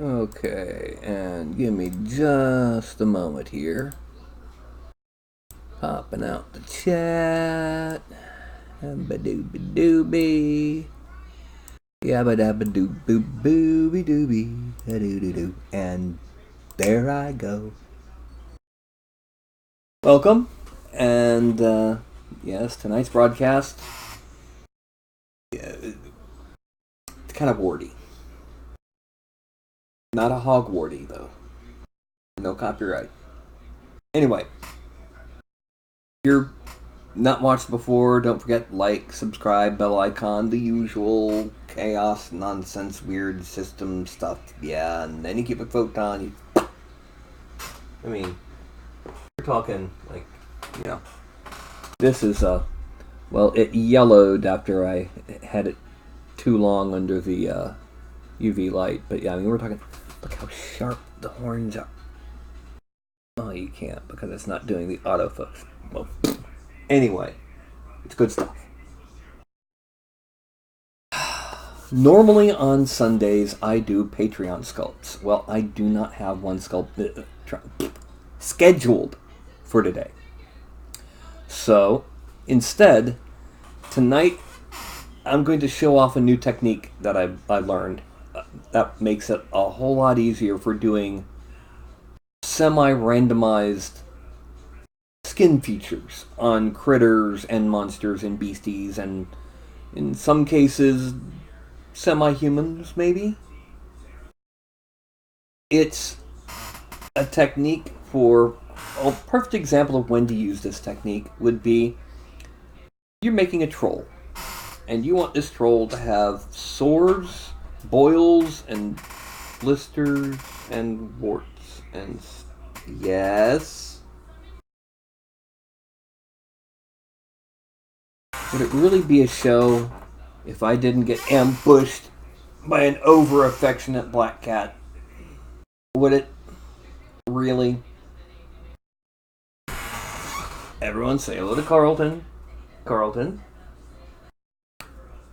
Okay, and give me just a moment here. Popping out the chat. Ba-dooby-dooby. Yabba-dabba-doo-boo-booby-dooby. Da-doo-doo-doo. And there I go. Welcome. And, yes, tonight's broadcast, it's kind of warty. Not a hog warty, though. No copyright. Anyway, if you're not watched before, don't forget like, subscribe, bell icon, the usual chaos, nonsense, weird system stuff. Yeah, and then you keep a photon. I mean, we're talking like, this is well, it yellowed after I had it too long under the UV light. But yeah, I mean, we're talking. Look how sharp the horns are. Oh, you can't because it's not doing the autofocus. Well, anyway, it's good stuff. Normally on Sundays I do Patreon sculpts. Well, I do not have one sculpt scheduled for today. So, instead, tonight I'm going to show off a new technique that I learned that makes it a whole lot easier for doing semi-randomized skin features on critters and monsters and beasties, and in some cases semi-humans, maybe. It's a technique for a perfect example of when to use this technique would be you're making a troll and you want this troll to have sores, boils, and blisters and warts and yes. Would it really be a show if I didn't get ambushed by an over-affectionate black cat? Would it really? Everyone say hello to Carlton. Carlton.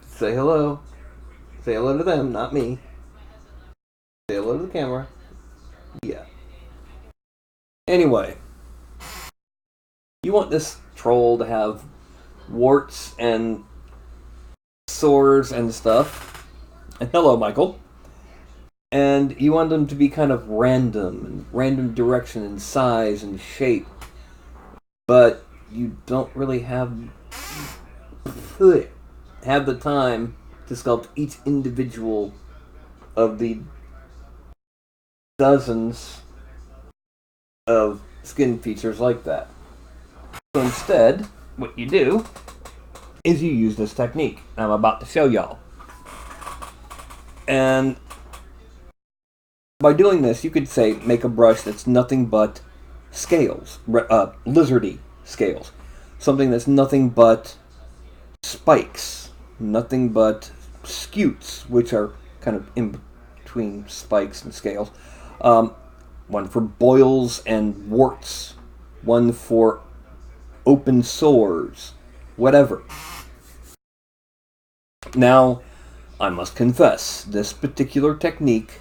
Say hello. Say hello to them, not me. Say hello to the camera. Yeah. Anyway. You want this troll to have warts and sores and stuff. And hello, Michael. And you want them to be kind of random direction and size and shape. But you don't really have the time to sculpt each individual of the dozens of skin features like that. So instead, what you do is you use this technique I'm about to show y'all. And by doing this, you could say make a brush that's nothing but scales, lizardy scales. Something that's nothing but spikes, nothing but scutes, which are kind of in between spikes and scales. One for boils and warts, one for open sores, whatever. Now, I must confess, this particular technique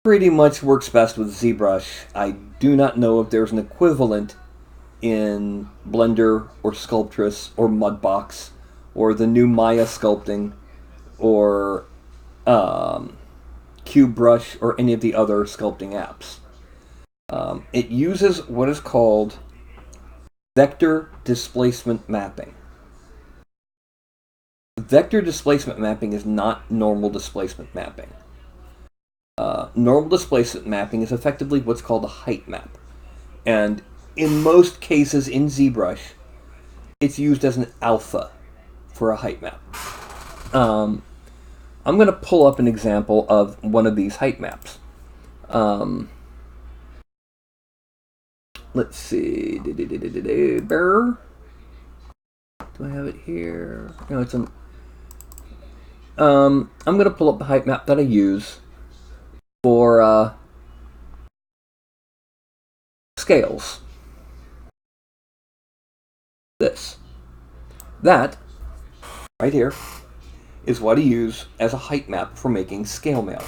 pretty much works best with ZBrush. I do not know if there's an equivalent in Blender or Sculptress or Mudbox or the new Maya Sculpting or QBrush or any of the other sculpting apps. It uses what is called vector displacement mapping. Vector displacement mapping is not normal displacement mapping. Normal displacement mapping is effectively what's called a height map. And in most cases in ZBrush, it's used as an alpha for a height map. I'm going to pull up an example of one of these height maps. Let's see. Do I have it here? No, it's an... I'm going to pull up the height map that I use for scales. That, right here, is what I use as a height map for making scale mail.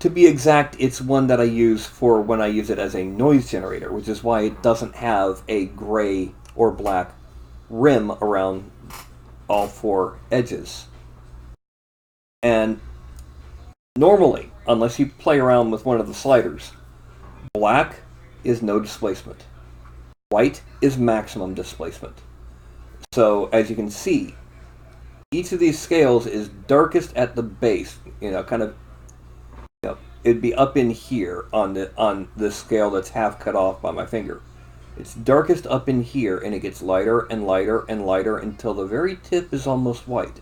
To be exact, it's one that I use for when I use it as a noise generator, which is why it doesn't have a gray or black rim around all four edges. And normally, unless you play around with one of the sliders, black is no displacement. White is maximum displacement. So, as you can see, each of these scales is darkest at the base, kind of, it'd be up in here on this scale that's half cut off by my finger. It's darkest up in here, and it gets lighter and lighter and lighter until the very tip is almost white.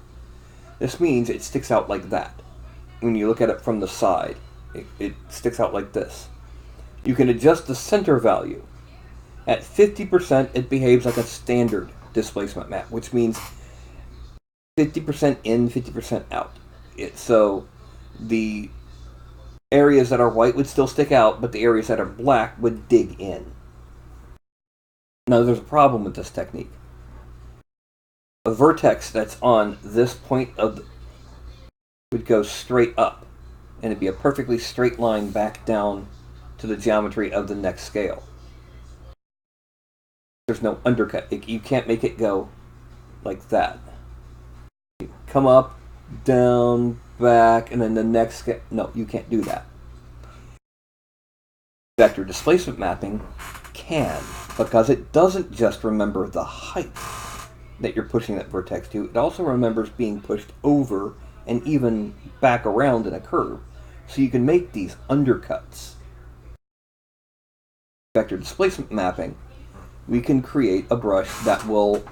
This means it sticks out like that. When you look at it from the side, it sticks out like this. You can adjust the center value. At 50%, it behaves like a standard displacement map, which means 50% in, 50% out. So the areas that are white would still stick out, but the areas that are black would dig in. Now, there's a problem with this technique. A vertex that's on this point would go straight up, and it'd be a perfectly straight line back down to the geometry of the next scale. There's no undercut. You can't make it go like that. You come up, down, back, and then the next scale. No, you can't do that. Vector displacement mapping can, because it doesn't just remember the height that you're pushing that vertex to, it also remembers being pushed over and even back around in a curve. So you can make these undercuts. Vector displacement mapping, we can create a brush that will,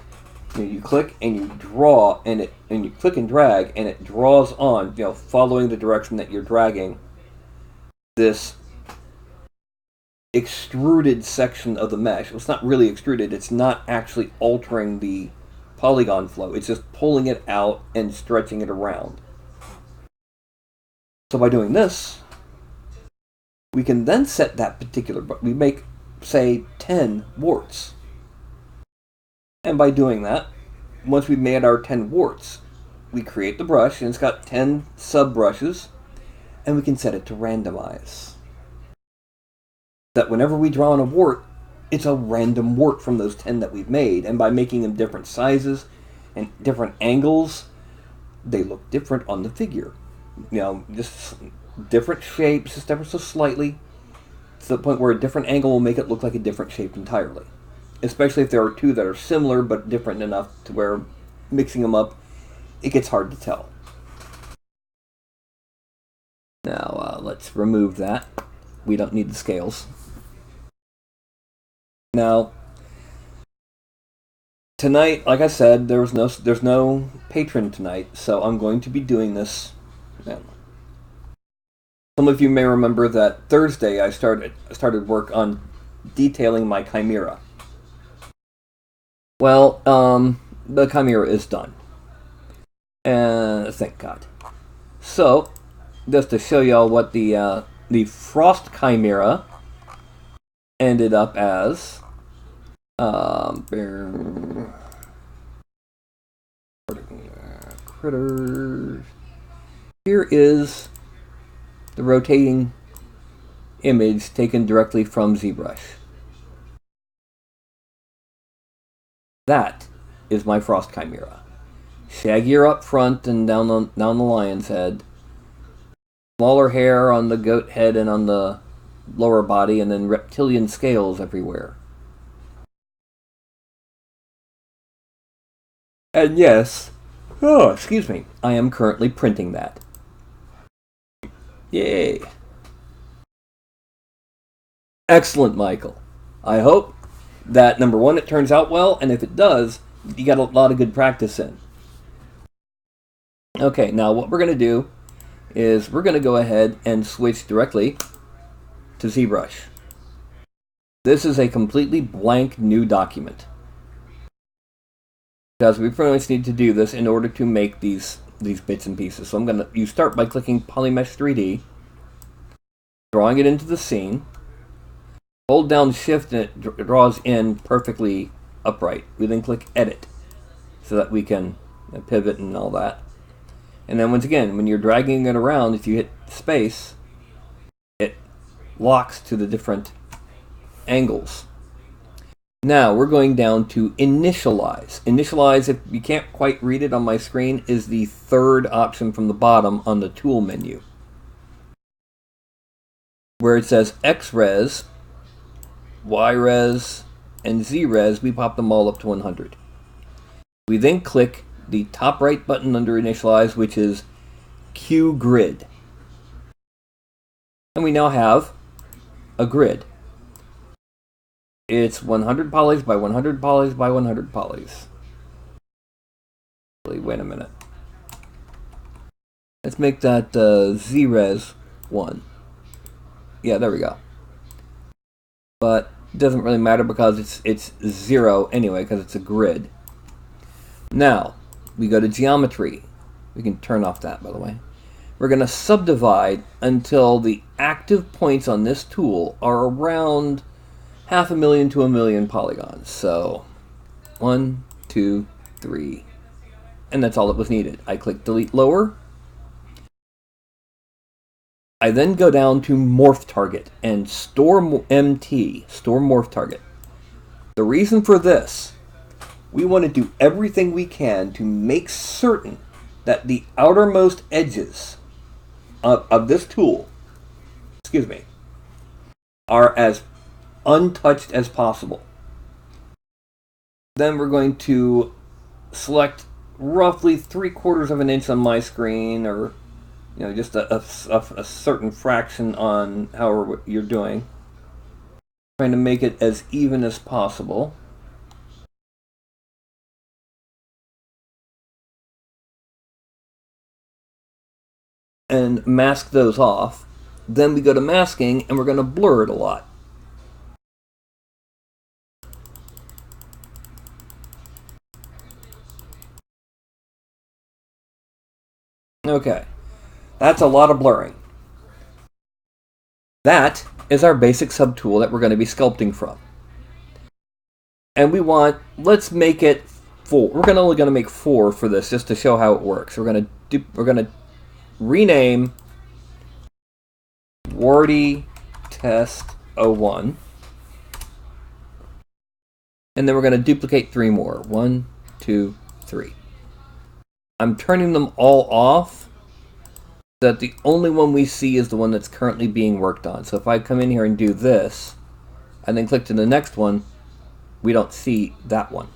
you click and you draw, and you click and drag, and it draws on, following the direction that you're dragging, this extruded section of the mesh. It's not really extruded, it's not actually altering the polygon flow, it's just pulling it out and stretching it around. So by doing this, we can then set that particular, we make, say, 10 warts. And by doing that, once we've made our 10 warts, we create the brush, and it's got 10 sub brushes, and we can set it to randomize. That whenever we draw on a wart, it's a random wart from those 10 that we've made, and by making them different sizes and different angles, they look different on the figure. Just different shapes, just ever so slightly, to the point where a different angle will make it look like a different shape entirely. Especially if there are two that are similar but different enough to where mixing them up, it gets hard to tell. Now, let's remove that. We don't need the scales. Now, tonight, like I said, there's no patron tonight, so I'm going to be doing this. Some of you may remember that Thursday I started work on detailing my chimera. Well, the chimera is done, and thank God. So, just to show y'all what the frost chimera ended up as. Critters. Here is the rotating image taken directly from ZBrush. That is my frost chimera. Shaggier up front and down the lion's head. Smaller hair on the goat head and on the lower body, and then reptilian scales everywhere. And yes, excuse me, I am currently printing that. Yay. Excellent, Michael. I hope that, number one, it turns out well, and if it does, you got a lot of good practice in. Okay, now what we're going to do is we're going to go ahead and switch directly to ZBrush. This is a completely blank new document, because we pretty much need to do this in order to make these bits and pieces. So you start by clicking Polymesh 3D, drawing it into the scene. Hold down Shift and it draws in perfectly upright. We then click Edit so that we can pivot and all that. And then once again, when you're dragging it around, if you hit space, locks to the different angles. Now we're going down to initialize. Initialize, if you can't quite read it on my screen, is the third option from the bottom on the tool menu, where it says X-res, Y-res, and Z-res. We pop them all up to 100. We then click the top right button under initialize, which is Q grid. And we now have a grid. It's 100 polys by 100 polys by 100 polys. Wait a minute. Let's make that Z-res 1. Yeah, there we go. But it doesn't really matter because it's 0 anyway, because it's a grid. Now, we go to geometry. We can turn off that, by the way. We're going to subdivide until the active points on this tool are around 500,000 to 1,000,000 polygons. So 1, 2, 3, and that's all that was needed. I click delete lower. I then go down to morph target and store MT, store morph target. The reason for this, we want to do everything we can to make certain that the outermost edges of this tool, are as untouched as possible. Then we're going to select roughly 3/4 of an inch on my screen, or just a certain fraction on however you're doing. Trying to make it as even as possible. And mask those off. Then we go to masking, and we're going to blur it a lot. Okay, that's a lot of blurring. That is our basic subtool that we're going to be sculpting from. And we want, let's make it 4. We're only going to make 4 for this, just to show how it works. We're going to rename Warty test 01. And then we're going to duplicate 3 more. 1, 2, 3. I'm turning them all off so that the only one we see is the one that's currently being worked on. So if I come in here and do this, and then click to the next one, we don't see that one.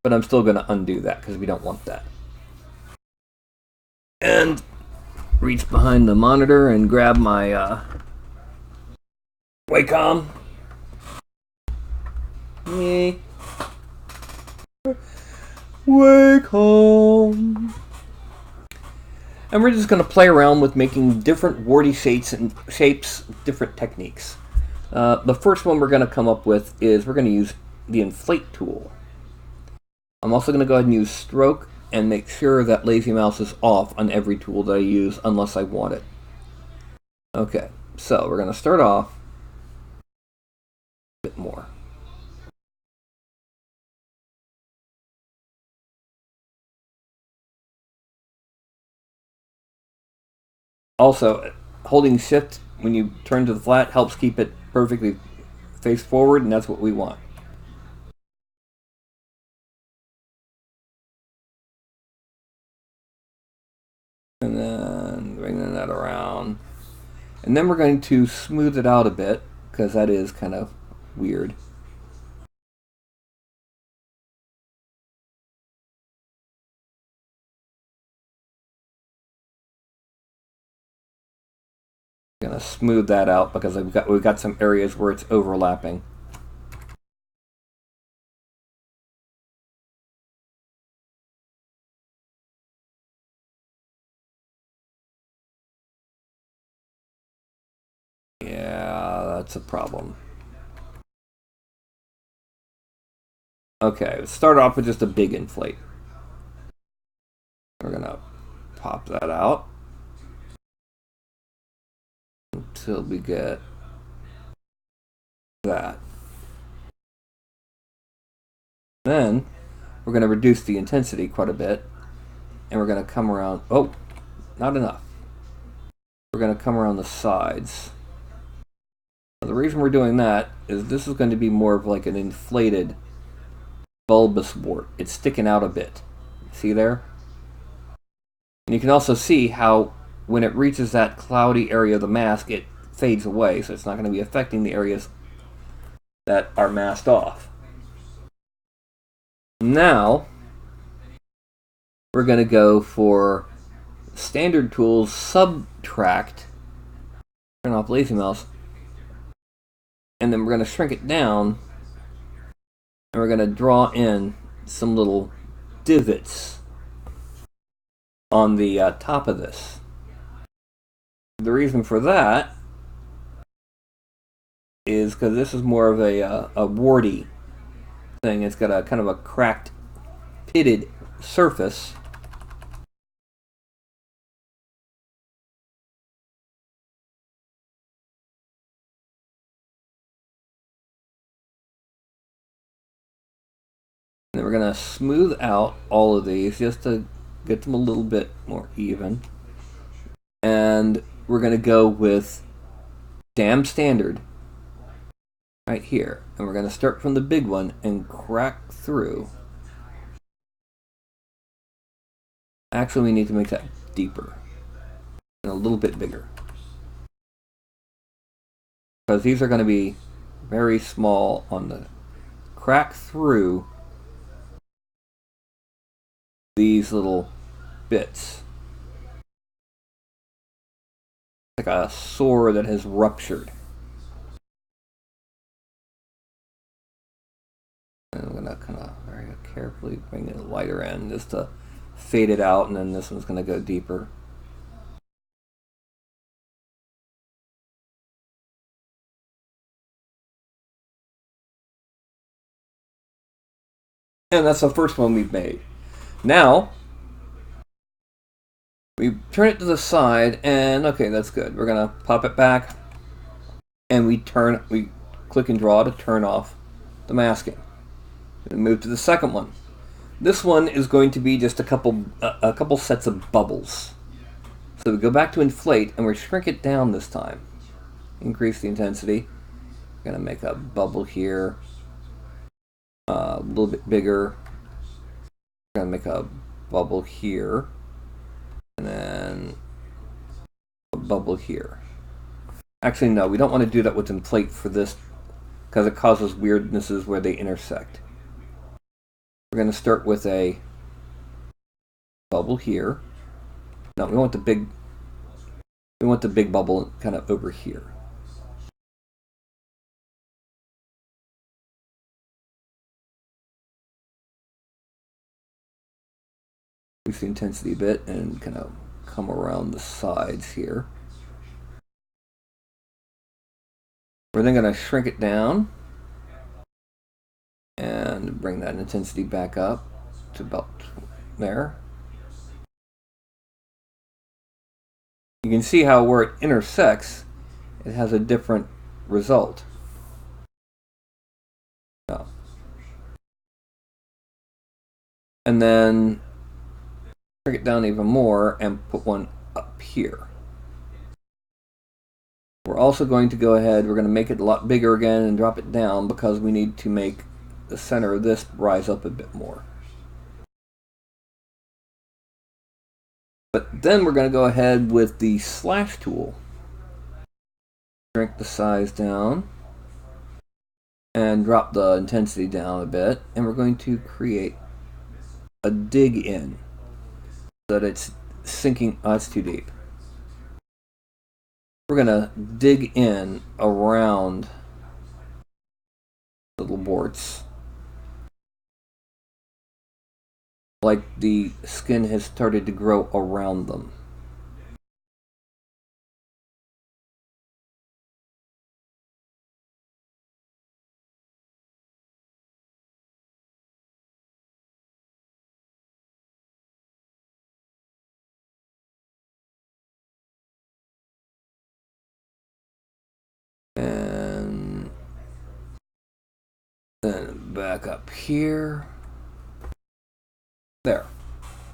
But I'm still going to undo that because we don't want that. And reach behind the monitor and grab my Wacom. Yay. Wacom. And we're just going to play around with making different warty shapes, different techniques. The first one we're going to come up with is we're going to use the inflate tool. I'm also going to go ahead and use stroke and make sure that lazy mouse is off on every tool that I use unless I want it. Okay, so we're going to start off a bit more. Also, holding shift when you turn to the flat helps keep it perfectly face forward, and that's what we want. And then bringing that around. And then we're going to smooth it out a bit, because that is kind of weird. Gonna smooth that out because we've got some areas where it's overlapping. Yeah, that's a problem. Okay, let's start off with just a big inflate. We're gonna pop that out until we get that. Then we're going to reduce the intensity quite a bit, and we're going to come around. Oh, not enough. We're going to come around the sides. the reason we're doing that is this is going to be more of like an inflated bulbous wart. It's sticking out a bit. See there? And you can also see how when it reaches that cloudy area of the mask, it fades away, so it's not going to be affecting the areas that are masked off. Now, we're going to go for standard tools, subtract, turn off lazy mouse, and then we're going to shrink it down, and we're going to draw in some little divots on the top of this. The reason for that is because this is more of a warty thing. It's got a kind of a cracked, pitted surface. And then we're going to smooth out all of these just to get them a little bit more even. And we're going to go with Dam Standard right here. And we're going to start from the big one and crack through. Actually, we need to make that deeper and a little bit bigger, because these are going to be very small on the crack through these little bits. Like a sore that has ruptured. And I'm going to kind of very carefully bring it lighter in just to fade it out, and then this one's going to go deeper. And that's the first one we've made. Now, we turn it to the side, and okay, that's good. We're going to pop it back, and we click and draw to turn off the masking. And move to the second one. This one is going to be just a couple sets of bubbles. So we go back to inflate, and we shrink it down this time. Increase the intensity. We're going to make a bubble here, a little bit bigger. We're going to make a bubble here, and then a bubble here. Actually, no, we don't want to do that with inflate for this, because it causes weirdnesses where they intersect. We're going to start with a bubble here. No, we want the big bubble kind of over here. Increase the intensity a bit and kind of come around the sides here. We're then going to shrink it down and bring that intensity back up to about there. You can see how where it intersects, it has a different result. Oh. And then bring it down even more and put one up here. We're also going to go ahead, we're going to make it a lot bigger again and drop it down, because we need to make the center of this rise up a bit more. But then we're going to go ahead with the slash tool. Shrink the size down and drop the intensity down a bit, and we're going to create a dig in so that it's sinking. Oh, it's too deep. We're going to dig in around little warts, like the skin has started to grow around them. And then back up here. There.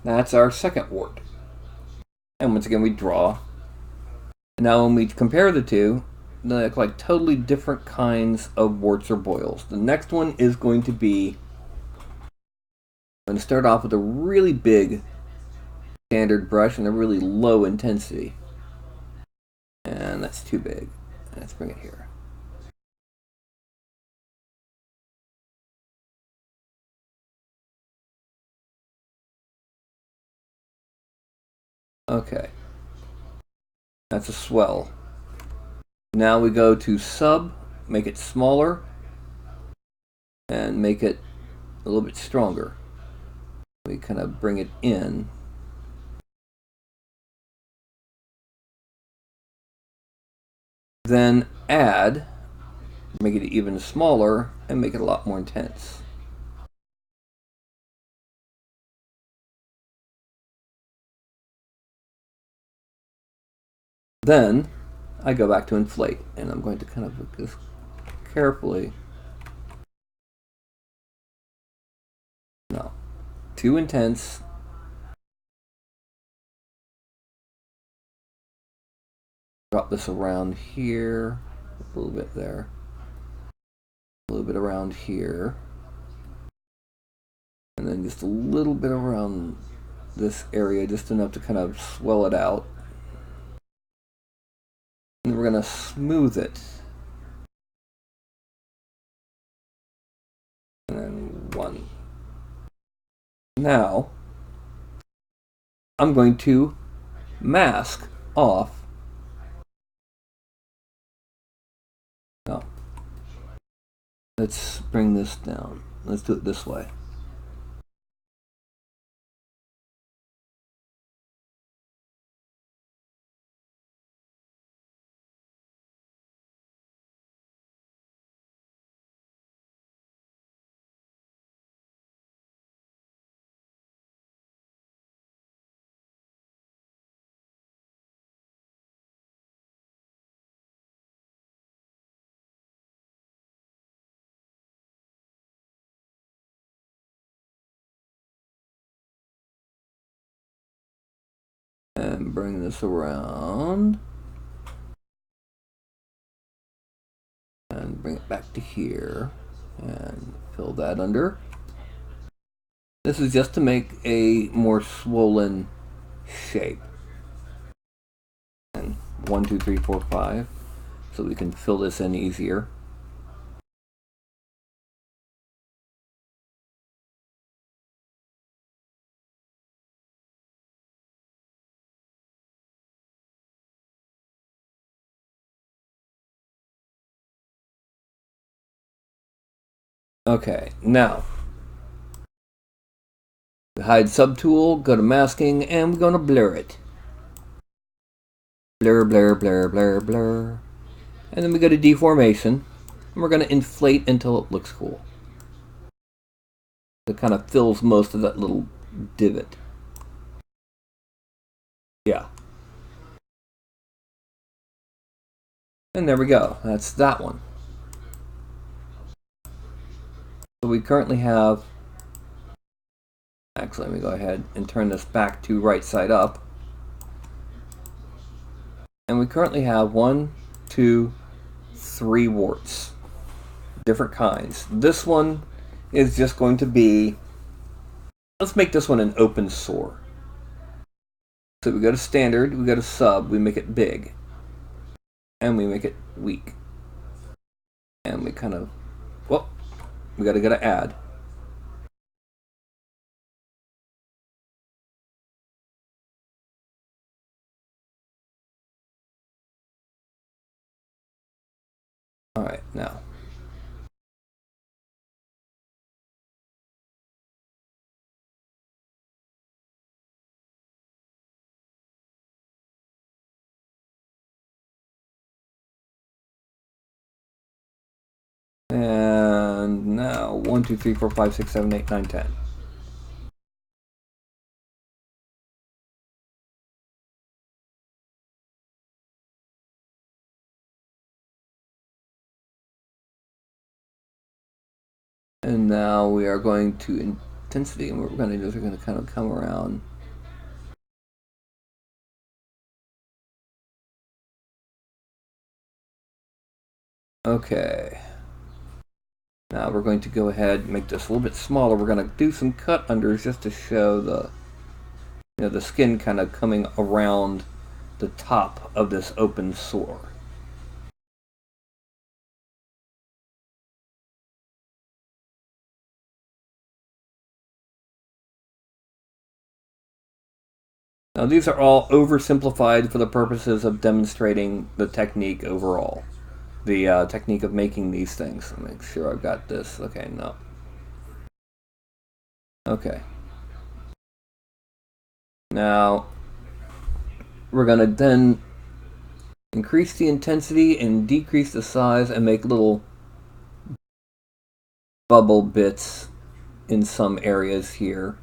That's our second wart. And once again, we draw. Now when we compare the two, They look like totally different kinds of warts or boils. The next one is going to be, I'm going to start off with a really big standard brush and a really low intensity. And that's too big. Let's bring it here. Okay. That's a swell. Now we go to sub, make it smaller, and make it a little bit stronger. We kind of bring it in. Then add, make it even smaller, and make it a lot more intense. Then I go back to inflate, and I'm going to kind of just carefully. No, too intense. Drop this around here, a little bit there, a little bit around here, and then just a little bit around this area, just enough to kind of swell it out. And we're going to smooth it. And then one. Now, I'm going to mask off. No. Let's bring this down. Let's do it this way. And bring this around. And bring it back to here. And fill that under. This is just to make a more swollen shape. And 1, 2, 3, 4, 5. So we can fill this in easier. Okay, now hide subtool, go to masking, and we're gonna blur it. Blur, blur, blur, blur, blur. And then we go to deformation, and we're gonna inflate until it looks cool. It kind of fills most of that little divot. Yeah. And there we go, that's that one. So we currently have, actually let me go ahead and turn this back to right side up. And we currently have 1, 2, 3 warts. Different kinds. This one is just going to be, let's make this one an open sore. So we go to standard, we go to sub, we make it big. And we make it weak. And we kind of, well, we gotta go to add. Alright, now. And now 1, 2, 3, 4, 5, 6, 7, 8, 9, 10. And now we are going to intensity, and what we're going to do is we're going to kind of come around. Okay. Now we're going to go ahead and make this a little bit smaller. We're going to do some cut unders just to show the, the skin kind of coming around the top of this open sore. Now these are all oversimplified for the purposes of demonstrating the technique overall. The technique of making these things. Let me make sure I've got this. Okay, no. Okay. Now, we're going to then increase the intensity and decrease the size and make little bubble bits in some areas here.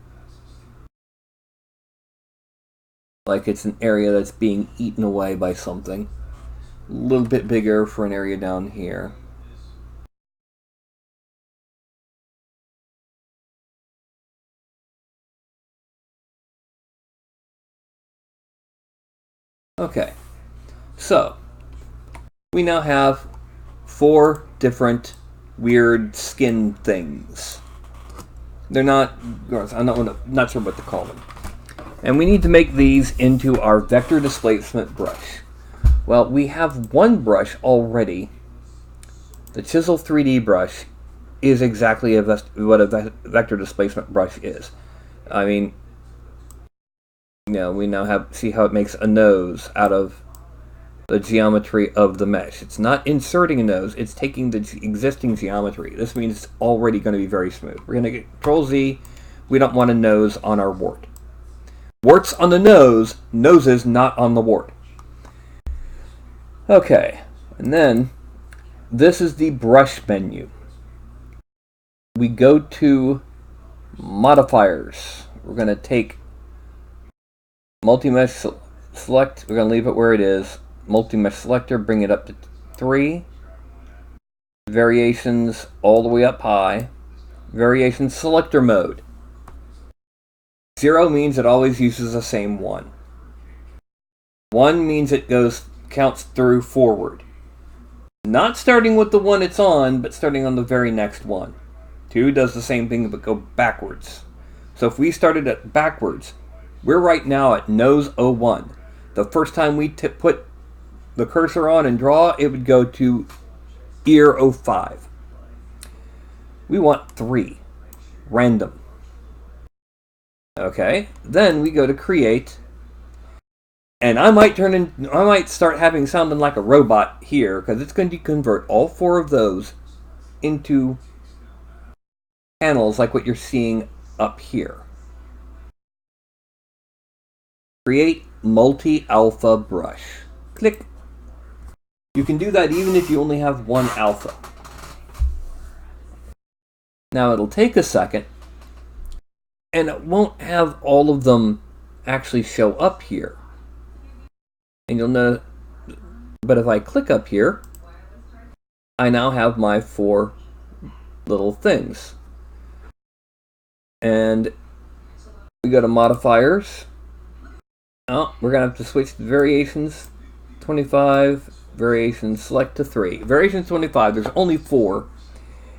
Like it's an area that's being eaten away by something. A little bit bigger for an area down here. Okay, so we now have 4 different weird skin things. They're not gross. I'm not sure what to call them. And we need to make these into our vector displacement brush. Well, we have one brush already. The Chisel 3D brush is exactly what a vector displacement brush is. I mean, we now see how it makes a nose out of the geometry of the mesh. It's not inserting a nose, it's taking the existing geometry. This means it's already going to be very smooth. We're going to get Control Z. We don't want a nose on our wart. Warts on the nose, noses not on the wart. Okay, and then this is the brush menu. We go to modifiers. We're going to take multi-mesh select. We're going to leave it where it is. Multi-mesh selector, bring it up to 3. Variations all the way up high. Variation selector mode. 0 means it always uses the same one. 1 means it counts through forward. Not starting with the one it's on, but starting on the very next one. 2 does the same thing, but go backwards. So if we started it backwards, we're right now at nose 01. The first time we put the cursor on and draw, it would go to ear 05. We want 3. Random. Okay, then we go to create, and I might start having sounding like a robot here, because it's going to convert all 4 of those into panels like what you're seeing up here. Create multi-alpha brush. Click. You can do that even if you only have one alpha. Now it'll take a second, and it won't have all of them actually show up here. And you'll know, but if I click up here, I now have my 4 little things. And we go to modifiers. Oh, we're going to have to switch to variations 25, variations select to 3. Variations 25, there's only 4.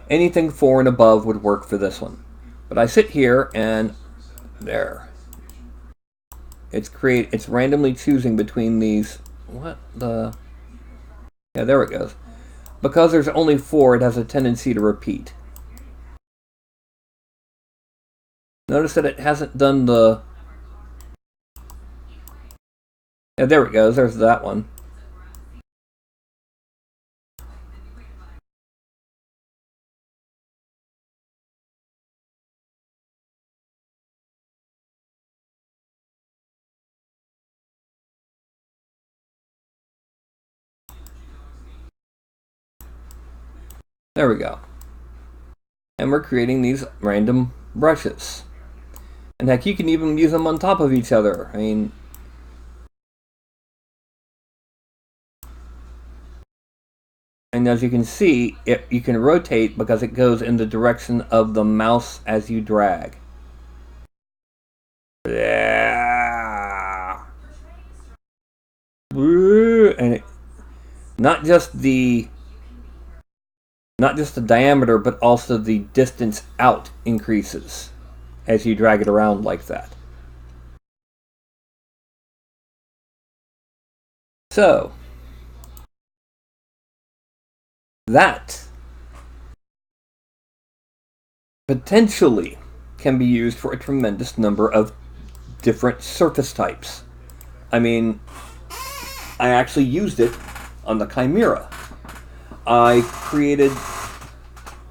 Anything 4 and above would work for this one. But I sit here and there. It's randomly choosing between these. What the? Yeah, there it goes. Because there's only 4, it has a tendency to repeat. Notice that it hasn't done the... Yeah, there it goes. There's that one. There we go. And we're creating these random brushes. And heck, you can even use them on top of each other. I mean... And as you can see, you can rotate because it goes in the direction of the mouse as you drag. Yeah. And not just the not just the diameter, but also the distance out increases as you drag it around like that. So, that potentially can be used for a tremendous number of different surface types. I mean, I actually used it on the Chimera. I created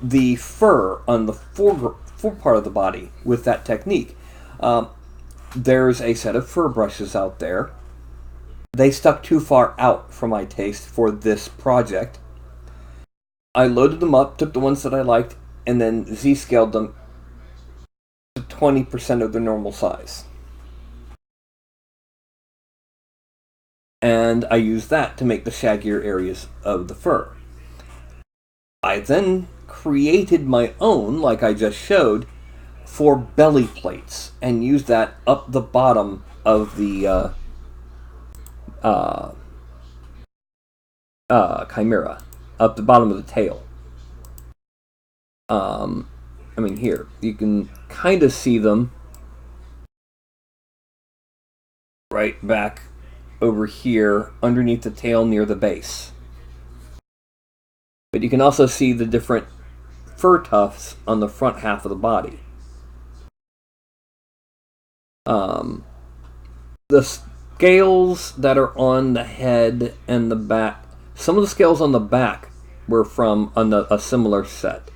the fur on the fore part of the body with that technique. There's a set of fur brushes out there. They stuck too far out for my taste for this project. I loaded them up, took the ones that I liked, and then Z-scaled them to 20% of their normal size. And I used that to make the shaggier areas of the fur. I then created my own, like I just showed, for belly plates, and used that up the bottom of the Chimera, up the bottom of the tail. I mean, here, you can kind of see them right back over here underneath the tail near the base. But you can also see the different fur tufts on the front half of the body. The scales that are on the head and the back, some of the scales on the back were from a similar set,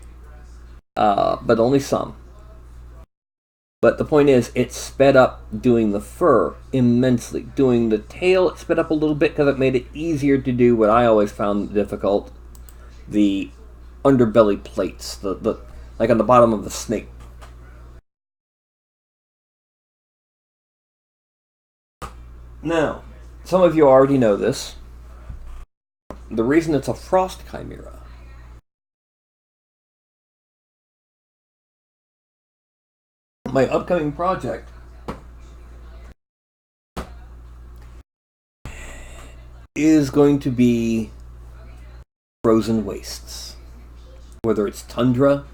but only some. But the point is, it sped up doing the fur immensely. Doing the tail, it sped up a little bit because it made it easier to do what I always found difficult: the underbelly plates, the like on the bottom of the snake. Now, some of you already know this. The reason it's a frost chimera my upcoming project is going to be frozen wastes. Whether it's tundra,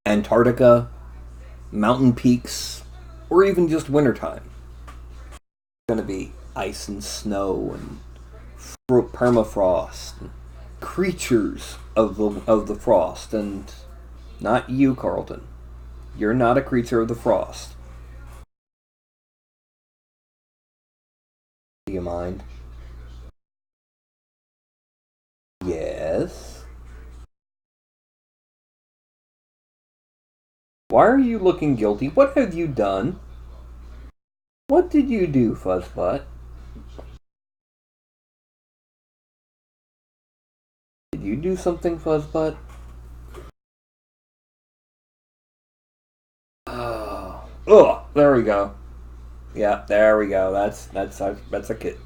Antarctica, mountain peaks, or even just wintertime. It's going to be ice and snow and permafrost, and creatures of the frost, and not you, Carlton. You're not a creature of the frost. Do you mind? Yes. Why are you looking guilty? What have you done? What did you do, Fuzzbutt? Did you do something, Fuzzbutt? Oh, there we go. Yeah, there we go. That's a kid.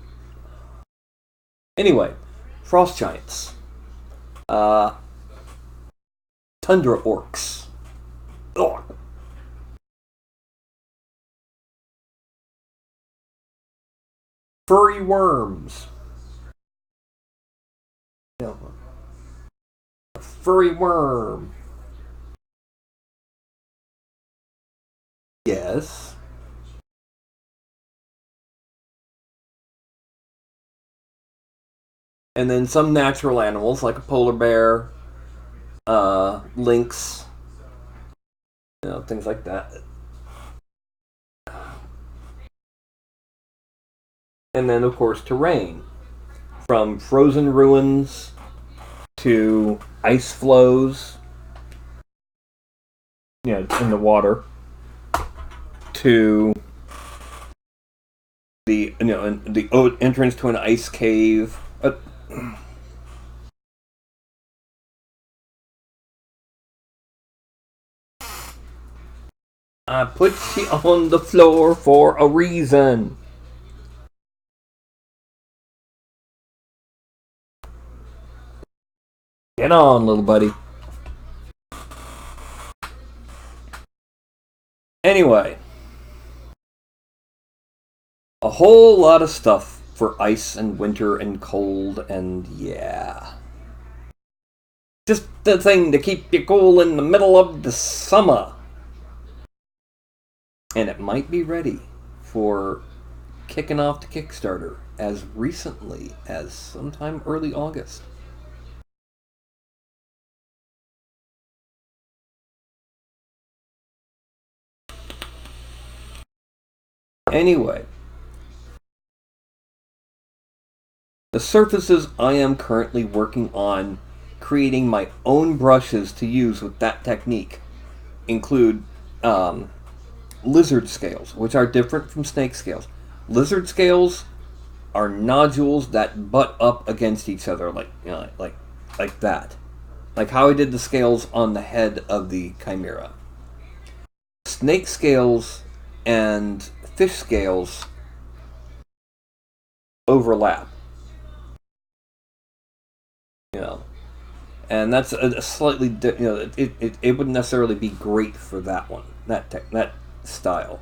Anyway, frost giants. Tundra orcs. Ugh. Furry worms. A furry worm. Yes. And then some natural animals like a polar bear, lynx, things like that. And then, of course, terrain. From frozen ruins to ice flows, in the water, to the entrance to an ice cave. I put you on the floor for a reason. Get on, little buddy. Anyway, a whole lot of stuff for ice and winter and cold, and yeah. Just the thing to keep you cool in the middle of the summer. And it might be ready for kicking off the Kickstarter as recently as sometime early August. Anyway, the surfaces I am currently working on creating my own brushes to use with that technique include lizard scales, which are different from snake scales. Lizard scales are nodules that butt up against each other, like that, like how I did the scales on the head of the chimera. Snake scales and fish scales overlap, you know, and that's a slightly it wouldn't necessarily be great for that one, that style.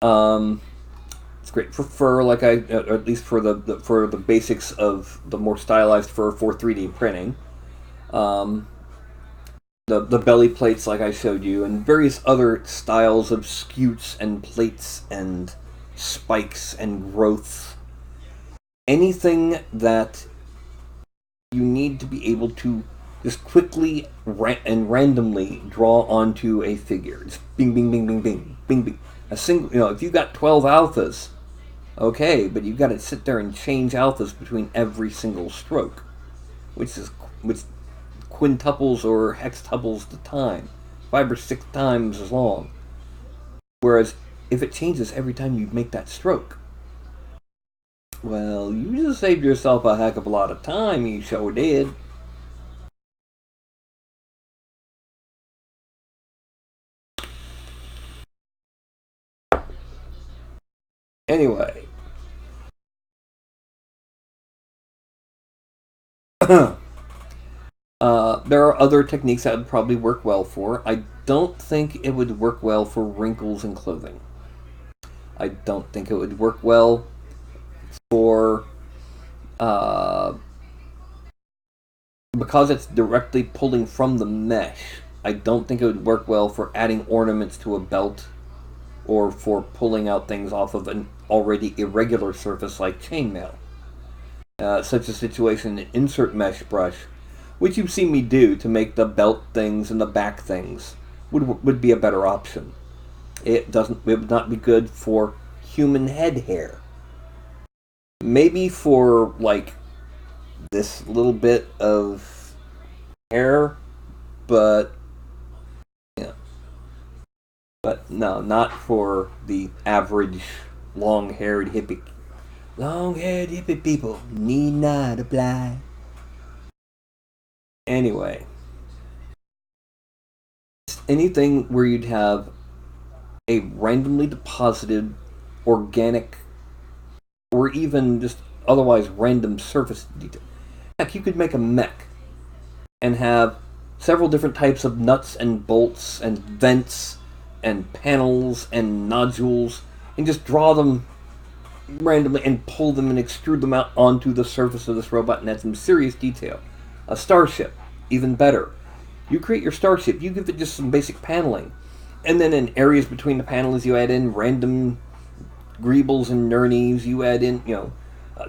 It's great for fur, at least for the basics of the more stylized fur for 3D printing. Um, the belly plates, like I showed you, and various other styles of scutes and plates and spikes and growths. Anything that you need to be able to just quickly and randomly draw onto a figure. Just bing, bing, bing, bing, bing, bing, bing. A single, if you've got 12 alphas, okay, but you've got to sit there and change alphas between every single stroke, which quintuples or hextuples the time, 5 or 6 times as long. Whereas if it changes every time you make that stroke, well, you just saved yourself a heck of a lot of time, you sure did. Anyway. There are other techniques that would probably work well for. I don't think it would work well for wrinkles in clothing. I don't think it would work well for because it's directly pulling from the mesh. I don't think it would work well for adding ornaments to a belt or for pulling out things off of an already irregular surface like chainmail. Such a situation, an insert mesh brush, which you've seen me do to make the belt things and the back things, would be a better option. It would not be good for human head hair. Maybe for like this little bit of hair, but yeah, but no, not for the average long-haired hippie. Long-haired hippie people need not apply. Anyway, anything where you'd have a randomly deposited organic or even just otherwise random surface detail. Heck, you could make a mech and have several different types of nuts and bolts and vents and panels and nodules and just draw them randomly and pull them and extrude them out onto the surface of this robot and add some serious detail. A starship, even better. You create your starship, you give it just some basic paneling, and then in areas between the panels you add in random greebles and nurnies, you add in,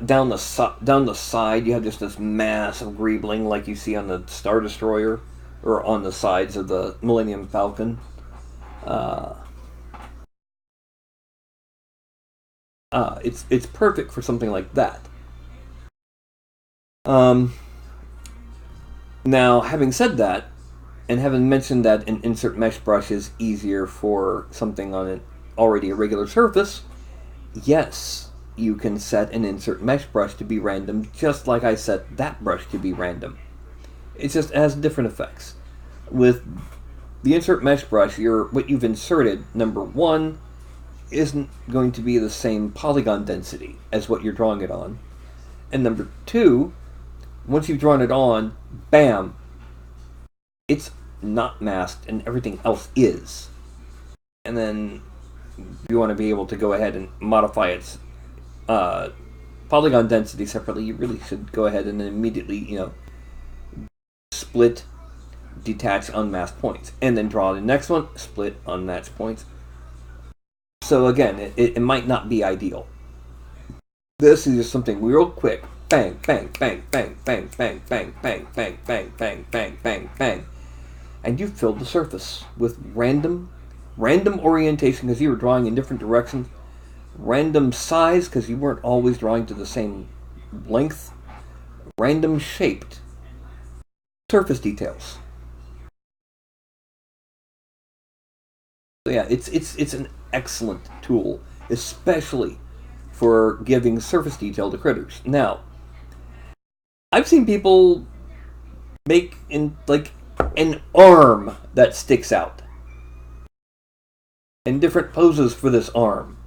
down the side you have just this mass of greebling like you see on the Star Destroyer or on the sides of the Millennium Falcon. It's perfect for something like that. Now, having said that, and having mentioned that an insert mesh brush is easier for something on an already irregular surface, yes, you can set an insert mesh brush to be random, just like I set that brush to be random. It just has different effects. With the insert mesh brush, what you've inserted, number one, isn't going to be the same polygon density as what you're drawing it on. And number two, once you've drawn it on, bam, it's not masked and everything else is. And then you want to be able to go ahead and modify its polygon density separately, you really should go ahead and then immediately, split, detach, unmask points, and then draw the next one, split, unmatched points. So again, it might not be ideal. This is just something real quick. Bang, bang, bang, bang, bang, bang, bang, bang, bang, bang, bang, bang, bang, bang. And you filled the surface with random orientation because you were drawing in different directions, random size because you weren't always drawing to the same length, random shaped surface details. So yeah, it's an excellent tool, especially for giving surface detail to critters. Now, I've seen people make an arm that sticks out, and different poses for this arm.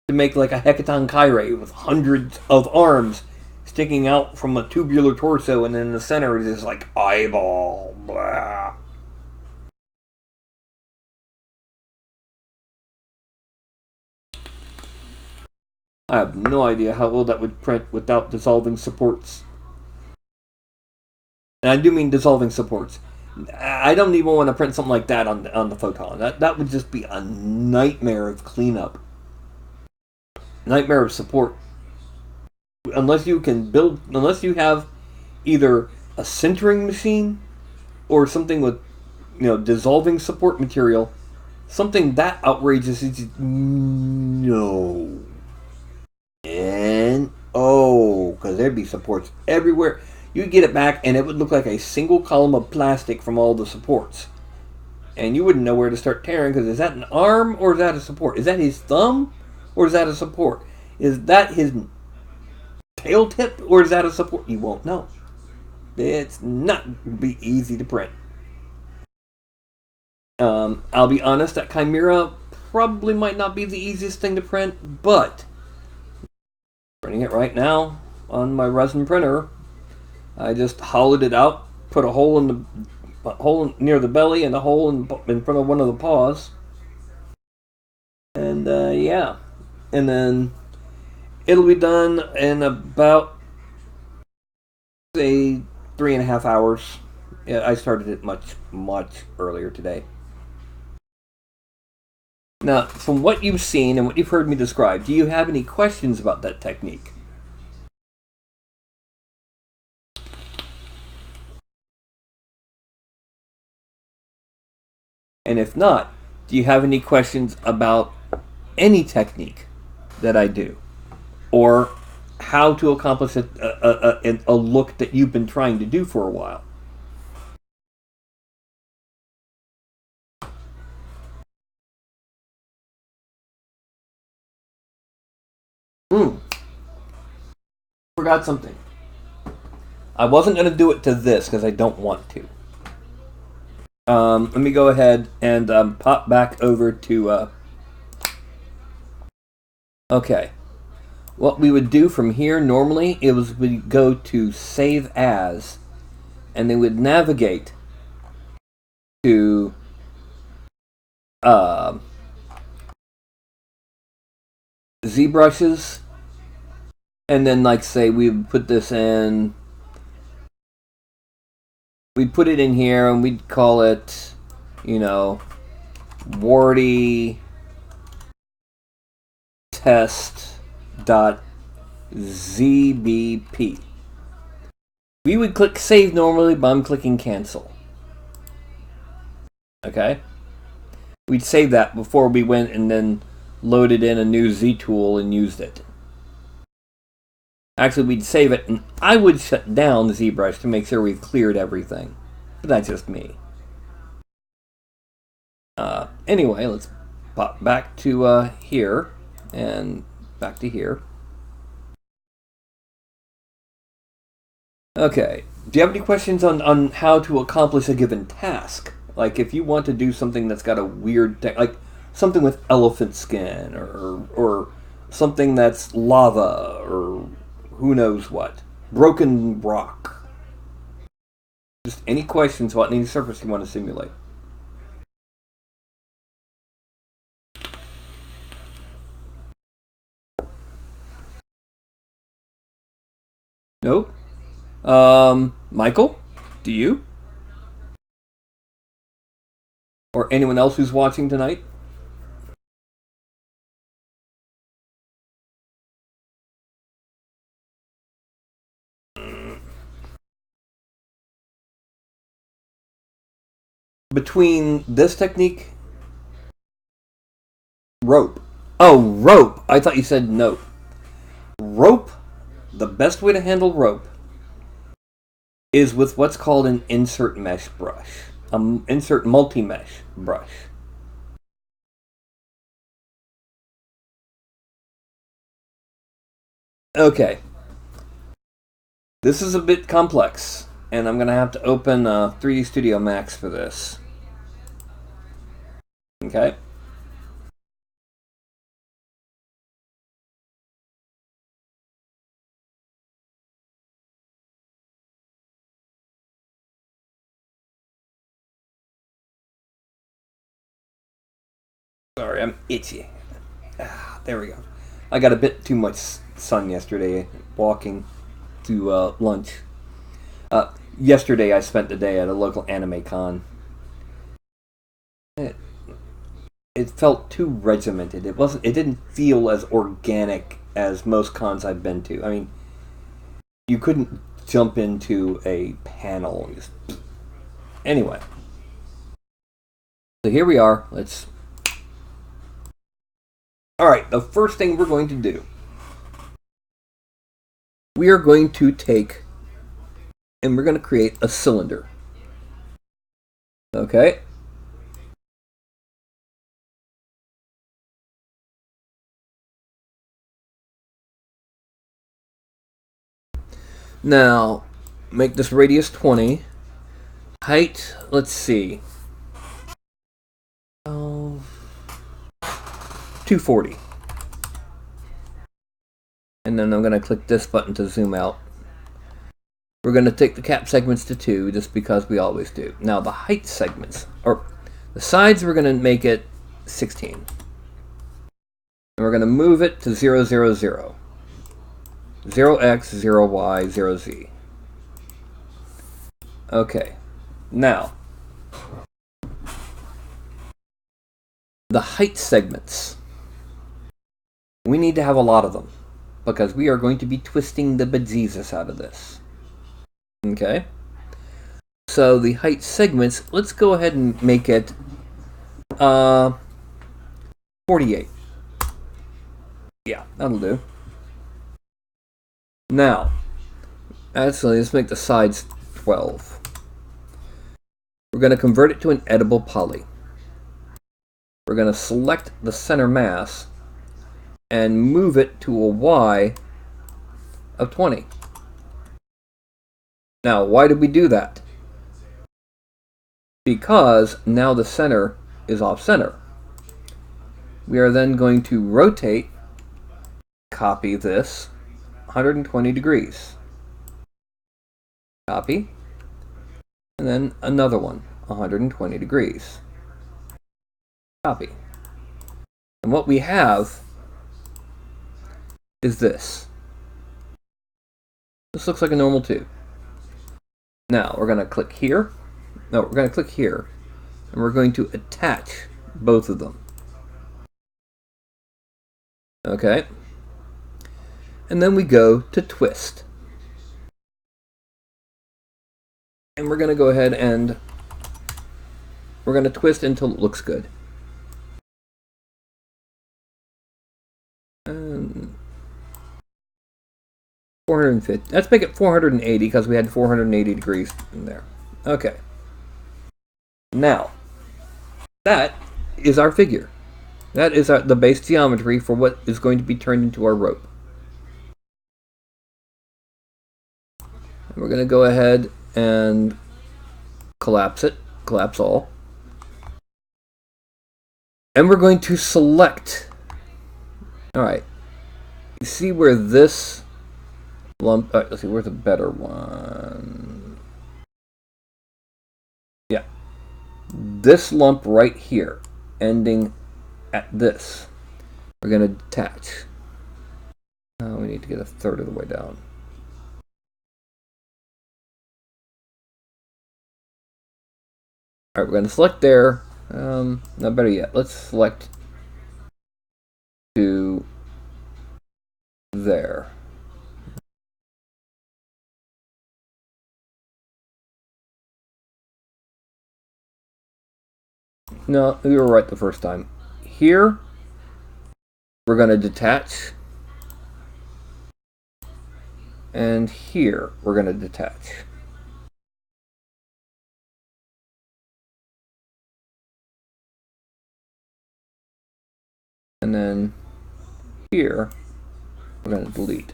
To make like a Hecaton Kyrie with hundreds of arms sticking out from a tubular torso, and in the center is this like eyeball. Blah. I have no idea how well that would print without dissolving supports. And I do mean dissolving supports. I don't even want to print something like that on the photon. That would just be a nightmare of cleanup. Nightmare of support. Unless you have either a sintering machine or something with, dissolving support material, something that outrageous is just, no. And because there'd be supports everywhere. You'd get it back and it would look like a single column of plastic from all the supports. And you wouldn't know where to start tearing, because is that an arm or is that a support? Is that his thumb or is that a support? Is that his tail tip or is that a support? You won't know. It's not be easy to print. I'll be honest, that Chimera probably might not be the easiest thing to print, but printing it right now on my resin printer, I just hollowed it out, put a hole near the belly and a hole in front of one of the paws, and yeah, and then it'll be done in about, say, 3.5 hours. Yeah, I started it much earlier today. Now, from what you've seen and what you've heard me describe, do you have any questions about that technique? And if not, do you have any questions about any technique that I do? Or how to accomplish a look that you've been trying to do for a while? Forgot something. I wasn't going to do it to this because I don't want to. Let me go ahead and pop back over to... Okay. What we would do from here normally, it was we'd go to Save As, and then we'd navigate to ZBrushes, and then like say we would put this in, we'd put it in here and we'd call it, Warty test.zbp. We would click save normally, but I'm clicking cancel. Okay? We'd save that before we went and then loaded in a new Z tool and used it. Actually, we'd save it, and I would shut down the ZBrush to make sure we've cleared everything. But that's just me. Anyway, let's pop back to here, and back to here. Okay, do you have any questions on how to accomplish a given task? Like if you want to do something that's got a weird, like something with elephant skin, or something that's lava, or who knows what, broken rock. Just any questions about any surface you want to simulate. Nope. Michael, do you? Or anyone else who's watching tonight? Between this technique, rope. Oh, rope. I thought you said nope. Rope, the best way to handle rope is with what's called an insert mesh brush. Insert multi-mesh brush. Okay. This is a bit complex, and I'm going to have to open 3D Studio Max for this. Okay. Sorry, I'm itchy. There we go. I got a bit too much sun yesterday walking to lunch. Yesterday I spent the day at a local anime con. It felt too regimented. It didn't feel as organic as most cons I've been to. I mean, you couldn't jump into a panel. Anyway. So here we are. Alright, the first thing we're going to do. We are going to take and we're going to create a cylinder. Okay? Now, make this radius 20. Height, let's see. 240. And then I'm going to click this button to zoom out. We're going to take the cap segments to 2, just because we always do. Now the height segments, or the sides, we're going to make it 16. And we're going to move it to 0, 0, 0. 0x, 0y, 0z. Okay. Now, the height segments. We need to have a lot of them, because we are going to be twisting the bejesus out of this. Okay? So the height segments, let's go ahead and make it 48. Yeah, that'll do. Now, actually, let's make the sides 12. We're going to convert it to an edible poly. We're going to select the center mass and move it to a Y of 20. Now, why did we do that? Because now the center is off center. We are then going to rotate, copy this 120 degrees. Copy. And then another one, 120 degrees. Copy. And what we have is this. This looks like a normal tube. Now, we're going to click here. No, we're going to click here. And we're going to attach both of them. Okay. And then we go to twist. And we're going to go ahead and we're going to twist until it looks good. And 450. Let's make it 480 because we had 480 degrees in there. Okay. Now, that is our figure. That is the base geometry for what is going to be turned into our rope. And we're going to go ahead and collapse it. Collapse all. And we're going to select. Alright. You see where this lump... Alright, let's see, where's a better one? Yeah. This lump right here, ending at this, we're going to detach. Now we need to get a third of the way down. Alright, we're going to select there. No, better yet, let's select to there. No, we were right the first time. Here, we're going to detach. And here, we're going to detach. And then here, we're going to delete.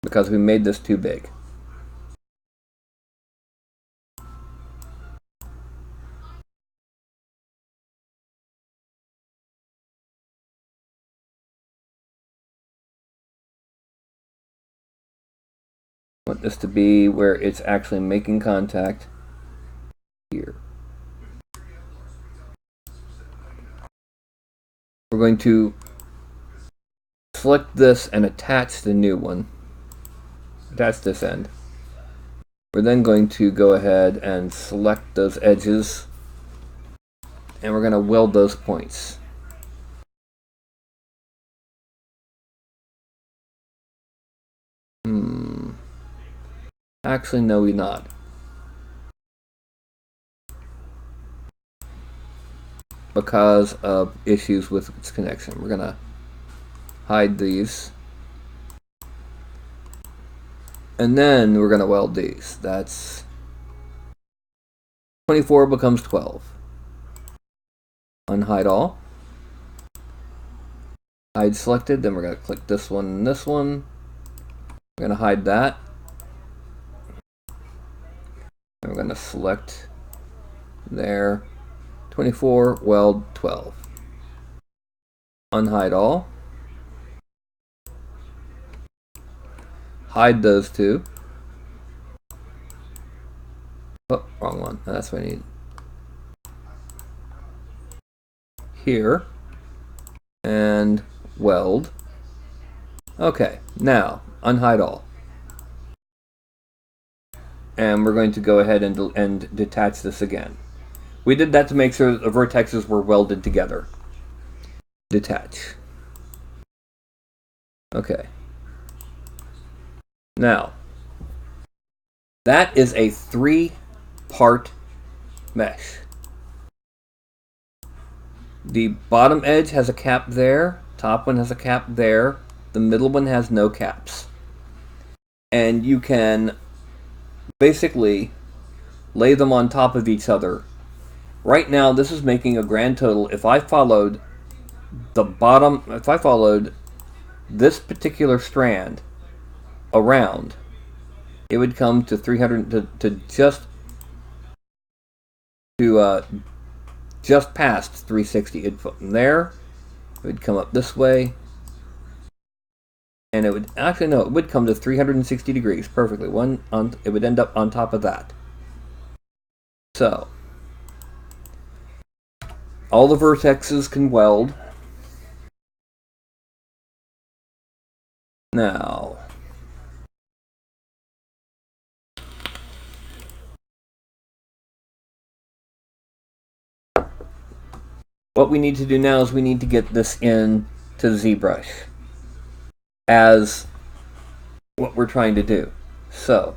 Because we made this too big. I want this to be where it's actually making contact here. We're going to select this and attach the new one. Attach this end. We're then going to go ahead and select those edges, and we're going to weld those points. Actually, no, we're not. Because of issues with its connection. We're going to hide these. And then we're going to weld these. That's 24 becomes 12. Unhide all. Hide selected. Then we're going to click this one and this one. We're going to hide that. And we're going to select there. 24, weld 12. Unhide all. Hide those two. Oh, wrong one. That's what I need. Here. And weld. Okay, now unhide all. And we're going to go ahead and detach this again. We did that to make sure that the vertexes were welded together. Detach. Okay. Now, that is a 3-part mesh. The bottom edge has a cap there, top one has a cap there, the middle one has no caps. And you can basically lay them on top of each other. Right now, this is making a grand total. If I followed this particular strand around, it would come to 300 just past 360. It'd from there, it would come up this way, and it would actually no, it would come to 360 degrees perfectly. It would end up on top of that. So all the vertexes can weld. Now, what we need to do now is we need to get this in to ZBrush as what we're trying to do. So,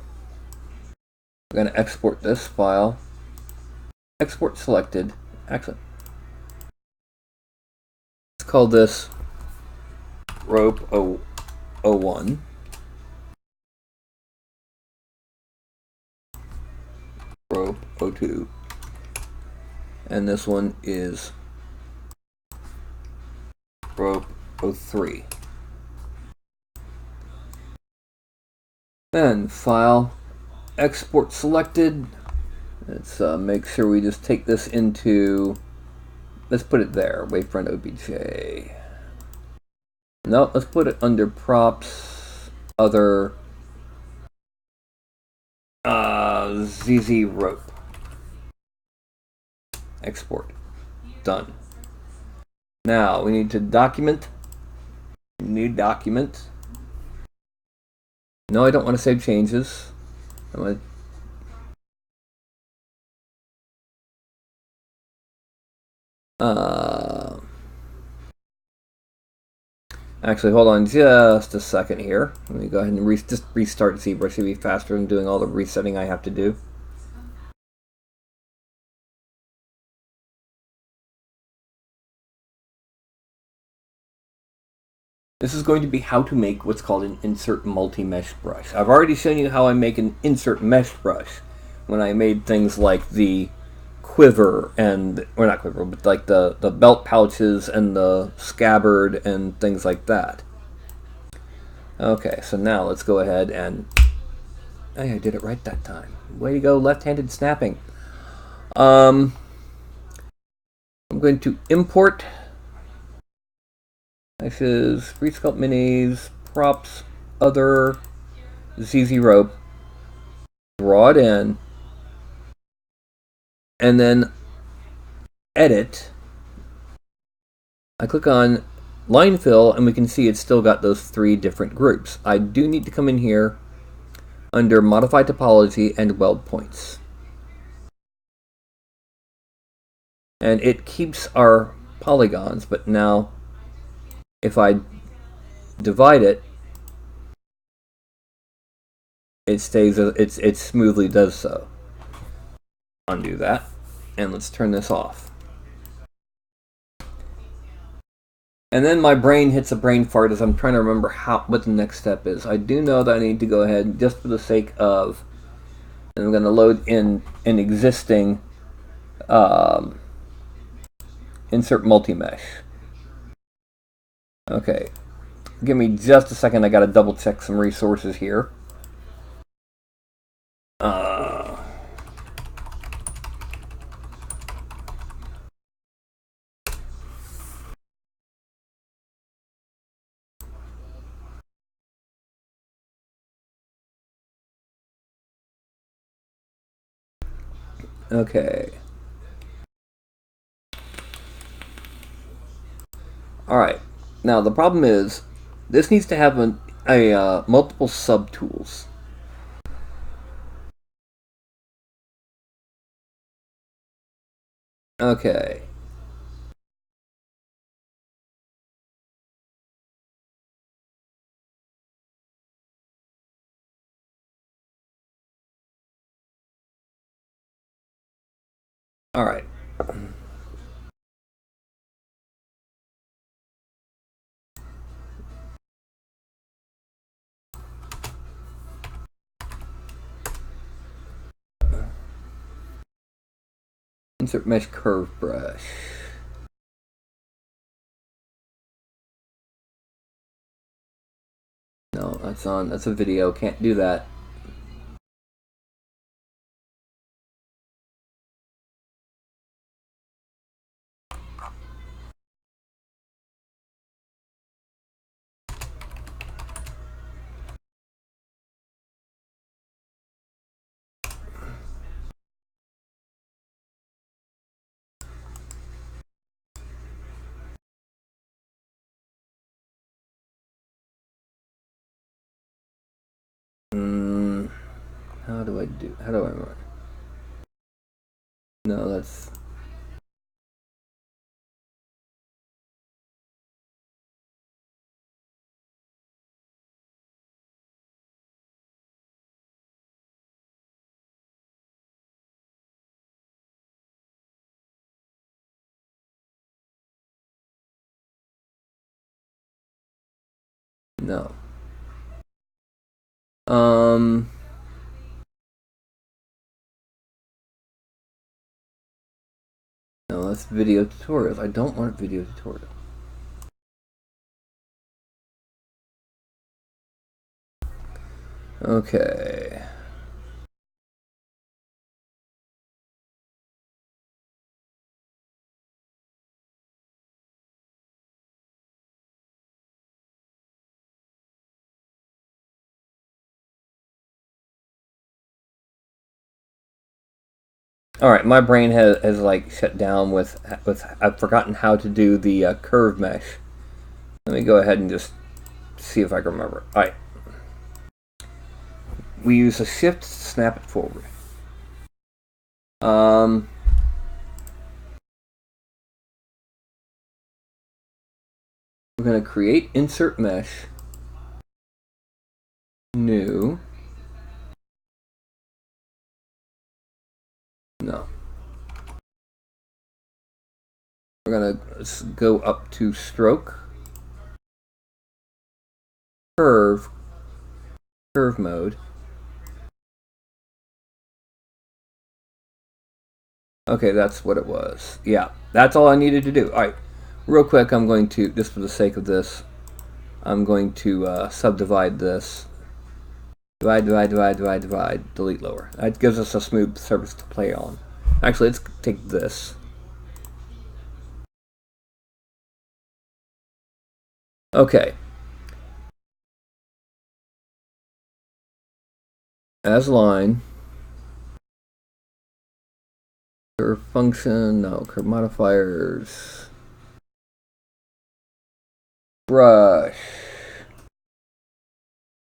we're going to export this file. Export selected. Excellent. Let's call this rope 01. Rope 02. And this one is rope 03. Then file, export selected. Let's make sure we just take this into, let's put it there, wavefront OBJ. No, let's put it under props, other, ZZ rope. Export. Done. Now we need to document. New document. No, I don't want to save changes. I want to Uh, Actually, hold on just a second here. Let me go ahead and just restart ZBrush. It'll be faster than doing all the resetting I have to do. This is going to be how to make what's called an insert multi-mesh brush. I've already shown you how I make an insert mesh brush when I made things like the quiver and, or not quiver, but like the belt pouches and the scabbard and things like that. Okay, so now let's go ahead and, hey, I did it right that time. Way to go, left-handed snapping. I'm going to import. This is Resculpt Minis, props, other, ZZ rope. Draw it in, and then edit. I click on line fill, and we can see it's still got those 3 different groups. I do need to come in here under modify topology and weld points. And it keeps our polygons, but now if I divide it, it stays, it smoothly does so. Undo that, and let's turn this off. And then my brain hits a brain fart as I'm trying to remember what the next step is. I do know that I need to go ahead, just for the sake of, and I'm going to load in an existing insert multi-mesh. Okay, give me just a second. I got to double check some resources here. Okay. Alright. Now, the problem is, this needs to have multiple subtools. Okay. Alright. Insert mesh curve brush. No, that's a video, can't do that. How do I run? No, that's... No. No, that's video tutorials. I don't want video tutorial. Okay. All right, my brain has like shut down with I've forgotten how to do the curve mesh. Let me go ahead and just see if I can remember. All right, we use a shift to snap it forward. going to create insert mesh, new. No. We're going to go up to stroke, curve mode. Okay, that's what it was. Yeah, that's all I needed to do. All right, real quick, I'm going to, just for the sake of this, I'm going to subdivide this. Divide, delete lower. That gives us a smooth surface to play on. Actually, let's take this. Okay. As line. Curve function, no, curve modifiers. Brush.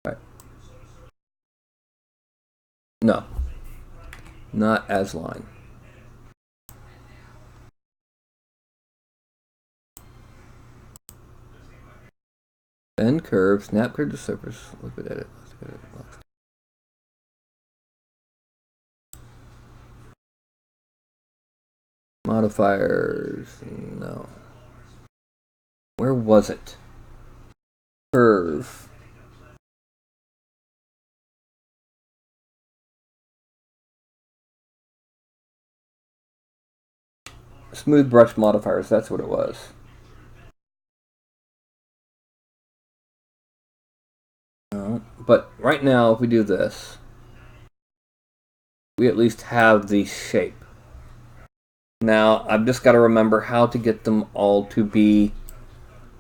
Right. No. Not as line. Bend curve, snap curve to surface. Look at it. Modifiers, no. Where was it? Curve. Smooth brush modifiers, that's what it was. No, but right now, if we do this, we at least have the shape. Now, I've just got to remember how to get them all to be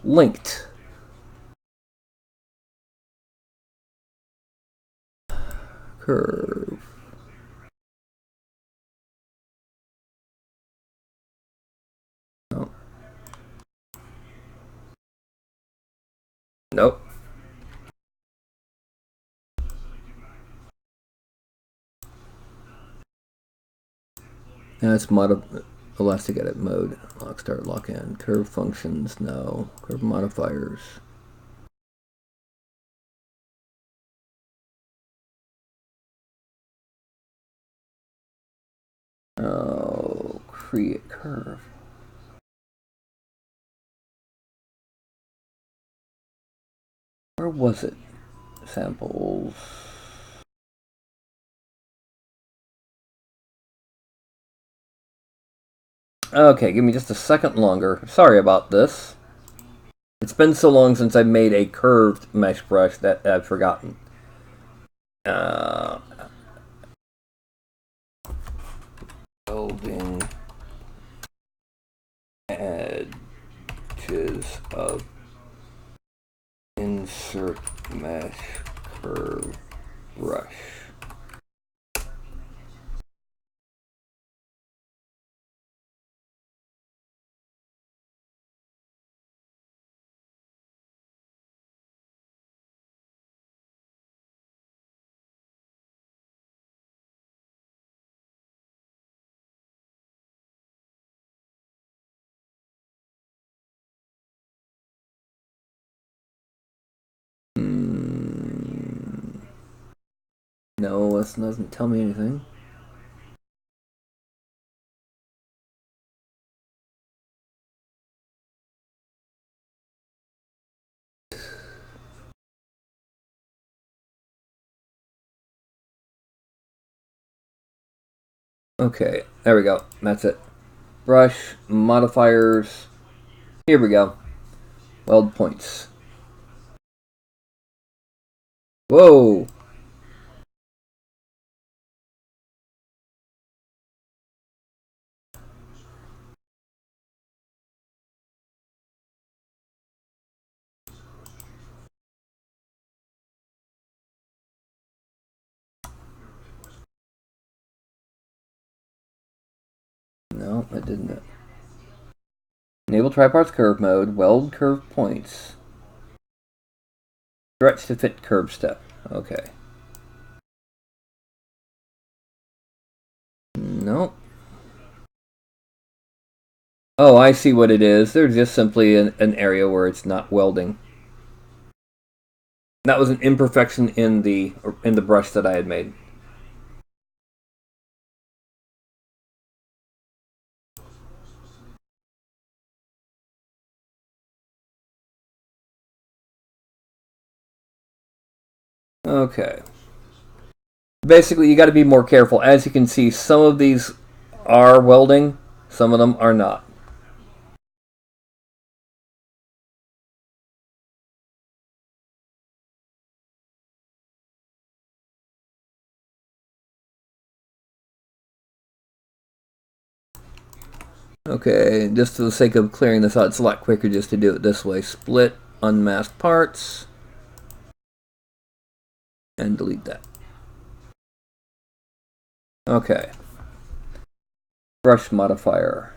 linked. Curve. No. Nope. Now it's elastic edit mode. Lock start, lock in. Curve functions, no. Curve modifiers. Oh, create curve. Where was it? Samples. Okay, give me just a second longer. Sorry about this. It's been so long since I made a curved mesh brush that I've forgotten. Building edges of insert mesh curve brush. No, this doesn't tell me anything. Okay, there we go. That's it. Brush, modifiers. Here we go. Weld points. Whoa! No, it didn't. Enable tripartite curve mode. Weld curve points. Stretch to fit curve step. Okay. Nope. Oh, I see what it is. There's just simply an area where it's not welding. That was an imperfection in the brush that I had made. Okay. Basically, you got to be more careful. As you can see, some of these are welding, some of them are not. Okay, just for the sake of clearing this out, it's a lot quicker just to do it this way. Split, unmask parts, and delete that. Okay. Brush modifier.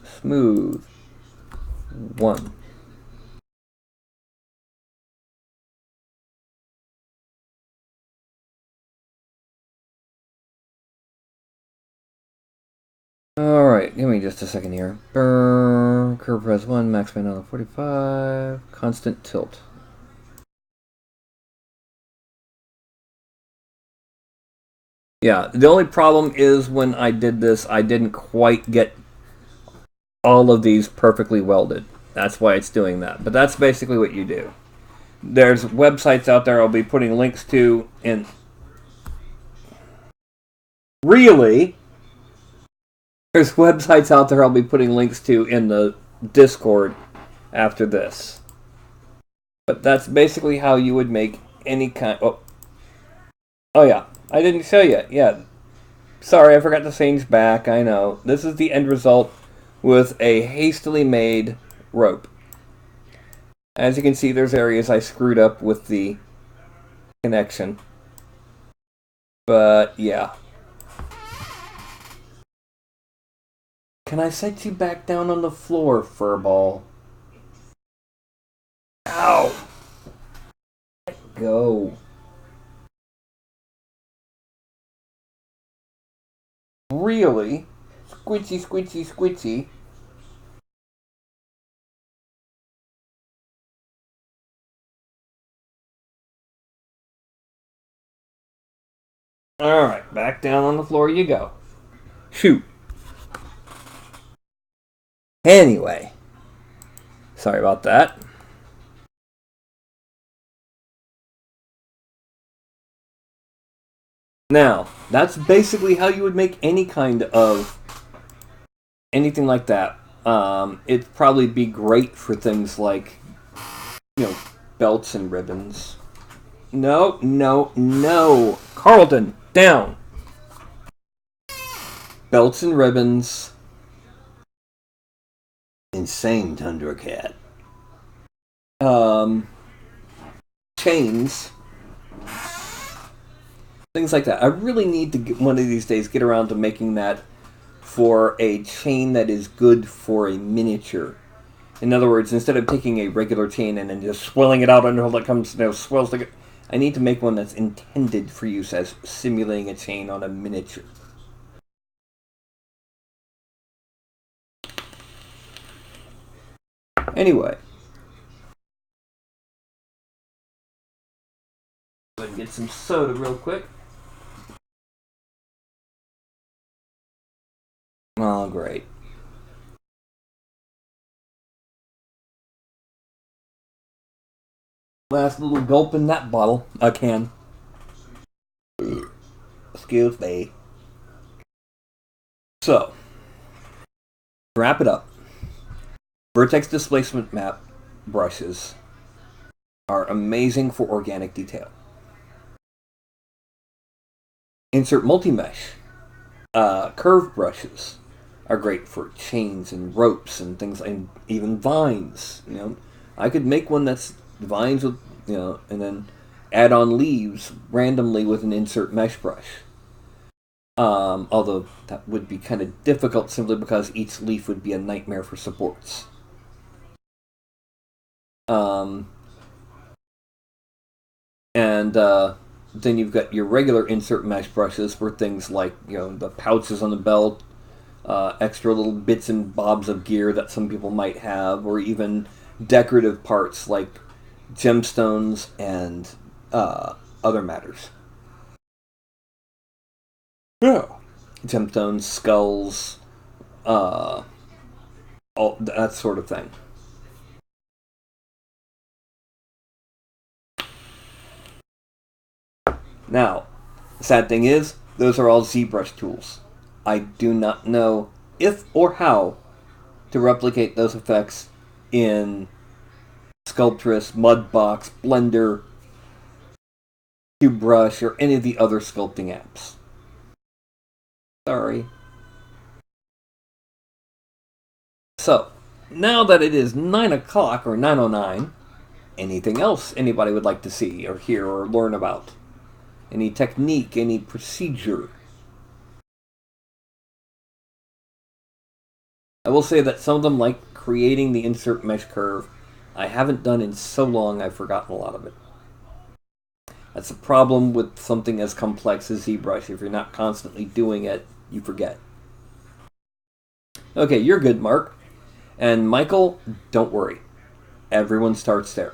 Smooth. 1. Alright, give me just a second here. Curve press 1, max band on 45, constant tilt. Yeah, the only problem is when I did this, I didn't quite get all of these perfectly welded. That's why it's doing that. But that's basically what you do. There's websites out there I'll be putting links to in... Really? There's websites out there I'll be putting links to in the Discord after this. But that's basically how you would make any kind... Oh yeah, I didn't show you. Yeah. Sorry, I forgot to change back. I know. This is the end result with a hastily made rope. As you can see, there's areas I screwed up with the connection. But, yeah. Can I set you back down on the floor, furball? Ow! Let go. Really? Squitchy, squitchy, squitchy. Alright, back down on the floor you go. Shoot. Anyway. Sorry about that. Now, that's basically how you would make any kind of anything like that. It'd probably be great for things like, belts and ribbons. No, no, no. Carlton, down. Belts and ribbons. Insane Tundra Cat. Chains. Things like that. I really need to one of these days get around to making that for a chain that is good for a miniature. In other words, instead of taking a regular chain and then just swelling it out until it comes, swells like I need to make one that's intended for use as simulating a chain on a miniature. Anyway. Go ahead and get some soda real quick. Oh, great. Last little gulp in that bottle. A can. Excuse me. So, wrap it up. Vertex displacement map brushes are amazing for organic detail. Insert multi-mesh. Curved brushes are great for chains and ropes and things, and even vines. I could make one that's vines with, and then add on leaves randomly with an insert mesh brush. Although that would be kind of difficult simply because each leaf would be a nightmare for supports. Then you've got your regular insert mesh brushes for things like, the pouches on the belt, extra little bits and bobs of gear that some people might have, or even decorative parts like gemstones and other matters. Yeah. Gemstones, skulls, all that sort of thing. Now, the sad thing is, those are all ZBrush tools. I do not know if or how to replicate those effects in Sculptress, Mudbox, Blender, CubeBrush, or any of the other sculpting apps. Sorry. So, now that it is 9 o'clock, or 9:09, anything else anybody would like to see, or hear, or learn about? Any technique, any procedure? I will say that some of them, like creating the insert mesh curve, I haven't done in so long I've forgotten a lot of it. That's a problem with something as complex as ZBrush. If you're not constantly doing it, you forget. Okay, you're good, Mark. And Michael, don't worry. Everyone starts there.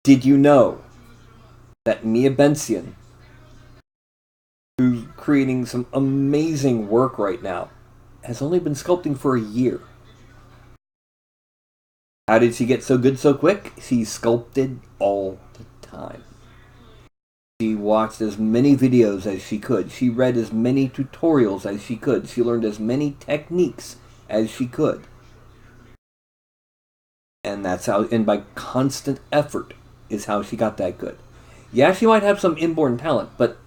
Did you know that Mia Bensian, who's creating some amazing work right now, has only been sculpting for a year? How did she get so good so quick? She sculpted all the time. She watched as many videos as she could. She read as many tutorials as she could. She learned as many techniques as she could. And that's how, and by constant effort, is how she got that good. Yeah, she might have some inborn talent, but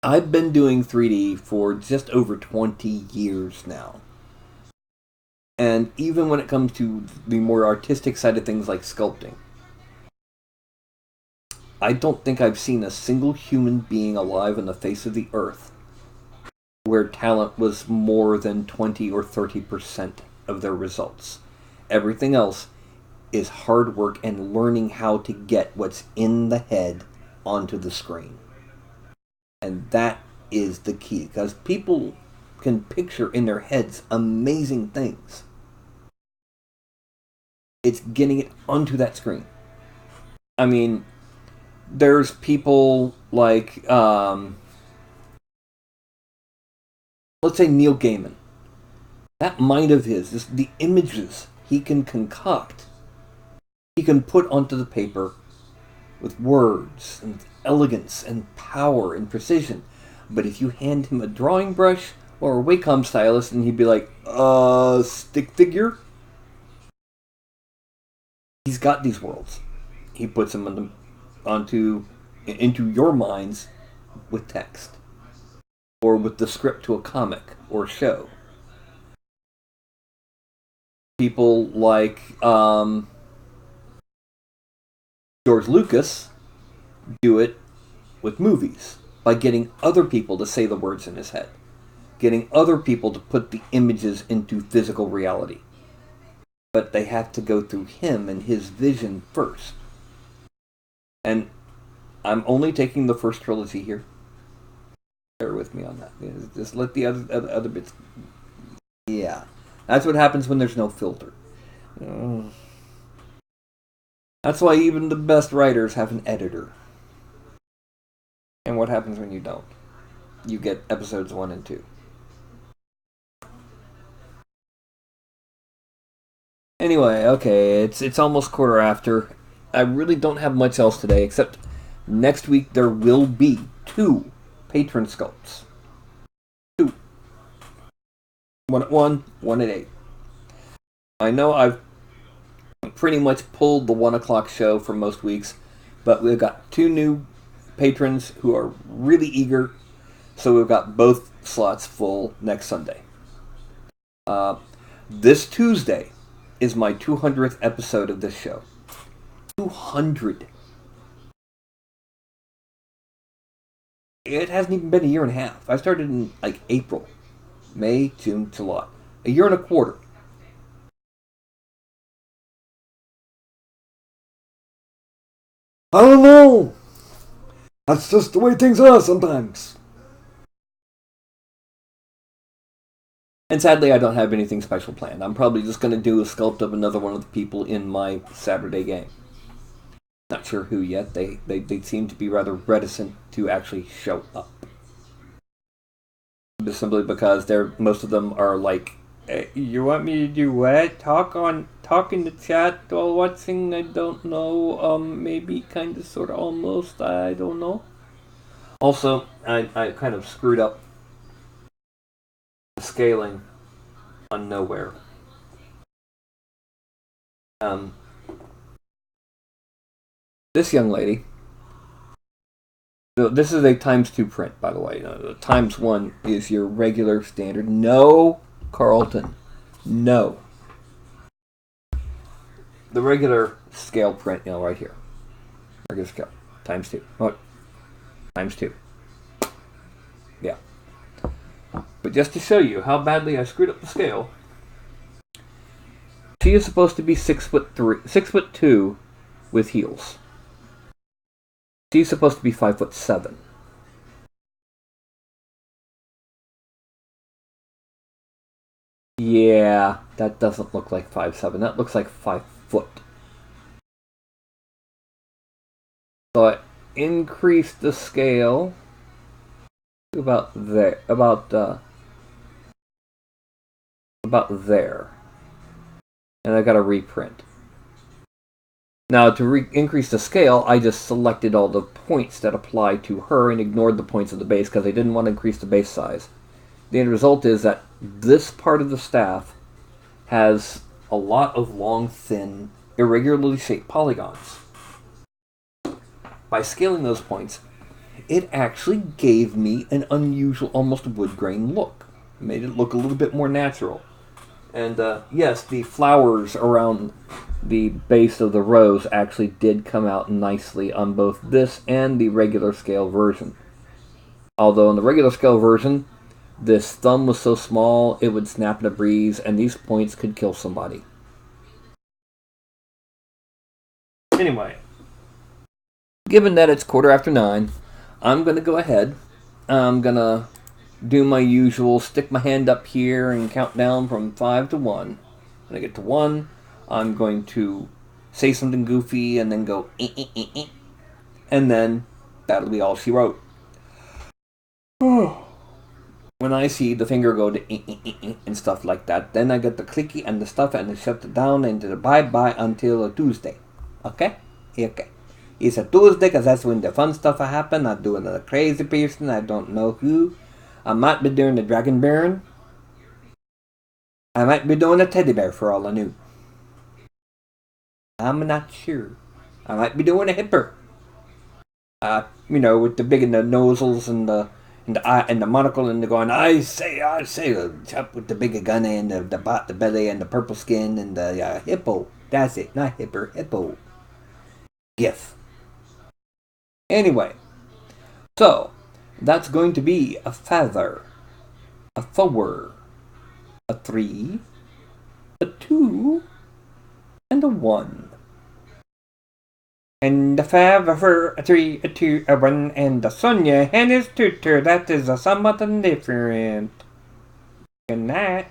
I've been doing 3D for just over 20 years now. And even when it comes to the more artistic side of things like sculpting, I don't think I've seen a single human being alive on the face of the earth where talent was more than 20 or 30% of their results. Everything else is hard work and learning how to get what's in the head onto the screen. And that is the key, because people can picture in their heads amazing things. It's getting it onto that screen. I mean, there's people like, let's say Neil Gaiman. That mind of his, the images he can concoct, he can put onto the paper with words and elegance and power and precision. But if you hand him a drawing brush or a Wacom stylus and he'd be like, stick figure? He's got these worlds. He puts them into your minds with text. Or with the script to a comic or show. People like George Lucas do it with movies by getting other people to say the words in his head, getting other people to put the images into physical reality. But they have to go through him and his vision first. And I'm only taking the first trilogy here. Bear with me on that. Just let the other bits. Yeah, that's what happens when there's no filter. That's why even the best writers have an editor. And what happens when you don't? You get episodes 1 and 2. Anyway, okay, it's almost quarter after. I really don't have much else today, except next week there will be 2 patron sculpts. 2. One at 1, one at 8. I know I've pretty much pulled the 1 o'clock show for most weeks, but we've got 2 new patrons who are really eager, so we've got both slots full next Sunday. This Tuesday is my 200th episode of this show. 200. It hasn't even been a year and a half. I started in like April, May, June, July. A year and a quarter. I don't know. That's just the way things are sometimes. And sadly, I don't have anything special planned. I'm probably just going to do a sculpt of another one of the people in my Saturday game. Not sure who yet. They seem to be rather reticent to actually show up. Just simply because most of them are like, you want me to do what? Talk in the chat while watching? I don't know. Maybe, kind of, sort of, almost. I don't know. Also, I kind of screwed up the scaling on Nowhere. This young lady. So this is a ×2 print, by the way. The ×1 is your regular standard. No, Carlton. No. The regular scale print, right here. Regular scale. ×2. Oh, ×2. Yeah. But just to show you how badly I screwed up the scale, she is supposed to be 6'2" with heels. She's supposed to be 5'7". Yeah, that doesn't look like 5'7". That looks like 5 foot. So I increased the scale to about there, about there, and I got a reprint. Now, to increase the scale, I just selected all the points that apply to her and ignored the points of the base because I didn't want to increase the base size. The end result is that this part of the staff has a lot of long, thin, irregularly shaped polygons. By scaling those points, it actually gave me an unusual, almost wood grain look. It made it look a little bit more natural. And yes, the flowers around the base of the rose actually did come out nicely on both this and the regular scale version. Although in the regular scale version, this thumb was so small it would snap in a breeze, and these points could kill somebody. Anyway, given that it's 9:15, I'm going to go ahead. I'm going to do my usual, stick my hand up here and count down from 5 to 1. When I get to 1, I'm going to say something goofy and then go, and then that'll be all she wrote. When I see the finger go to and stuff like that, then I get the clicky and the stuff and I shut it down into the bye-bye until a Tuesday. Okay? Okay. It's a Tuesday because that's when the fun stuff will happen. I'm doing a crazy person. I don't know who. I might be doing the Dragon Baron. I might be doing a teddy bear for all I knew. I'm not sure. I might be doing a hipper. With the big nozzles and the eye and the monocle and the going, I say, chap with the big gun and the belly and the purple skin and the hippo. That's it, not hipper, hippo. GIF. Anyway, so that's going to be a feather, a 4, a 3, a 2, and a 1. And the feather, a 3, a 2, a 1, and the Sonia and his tutor. That is somewhat different. Good night.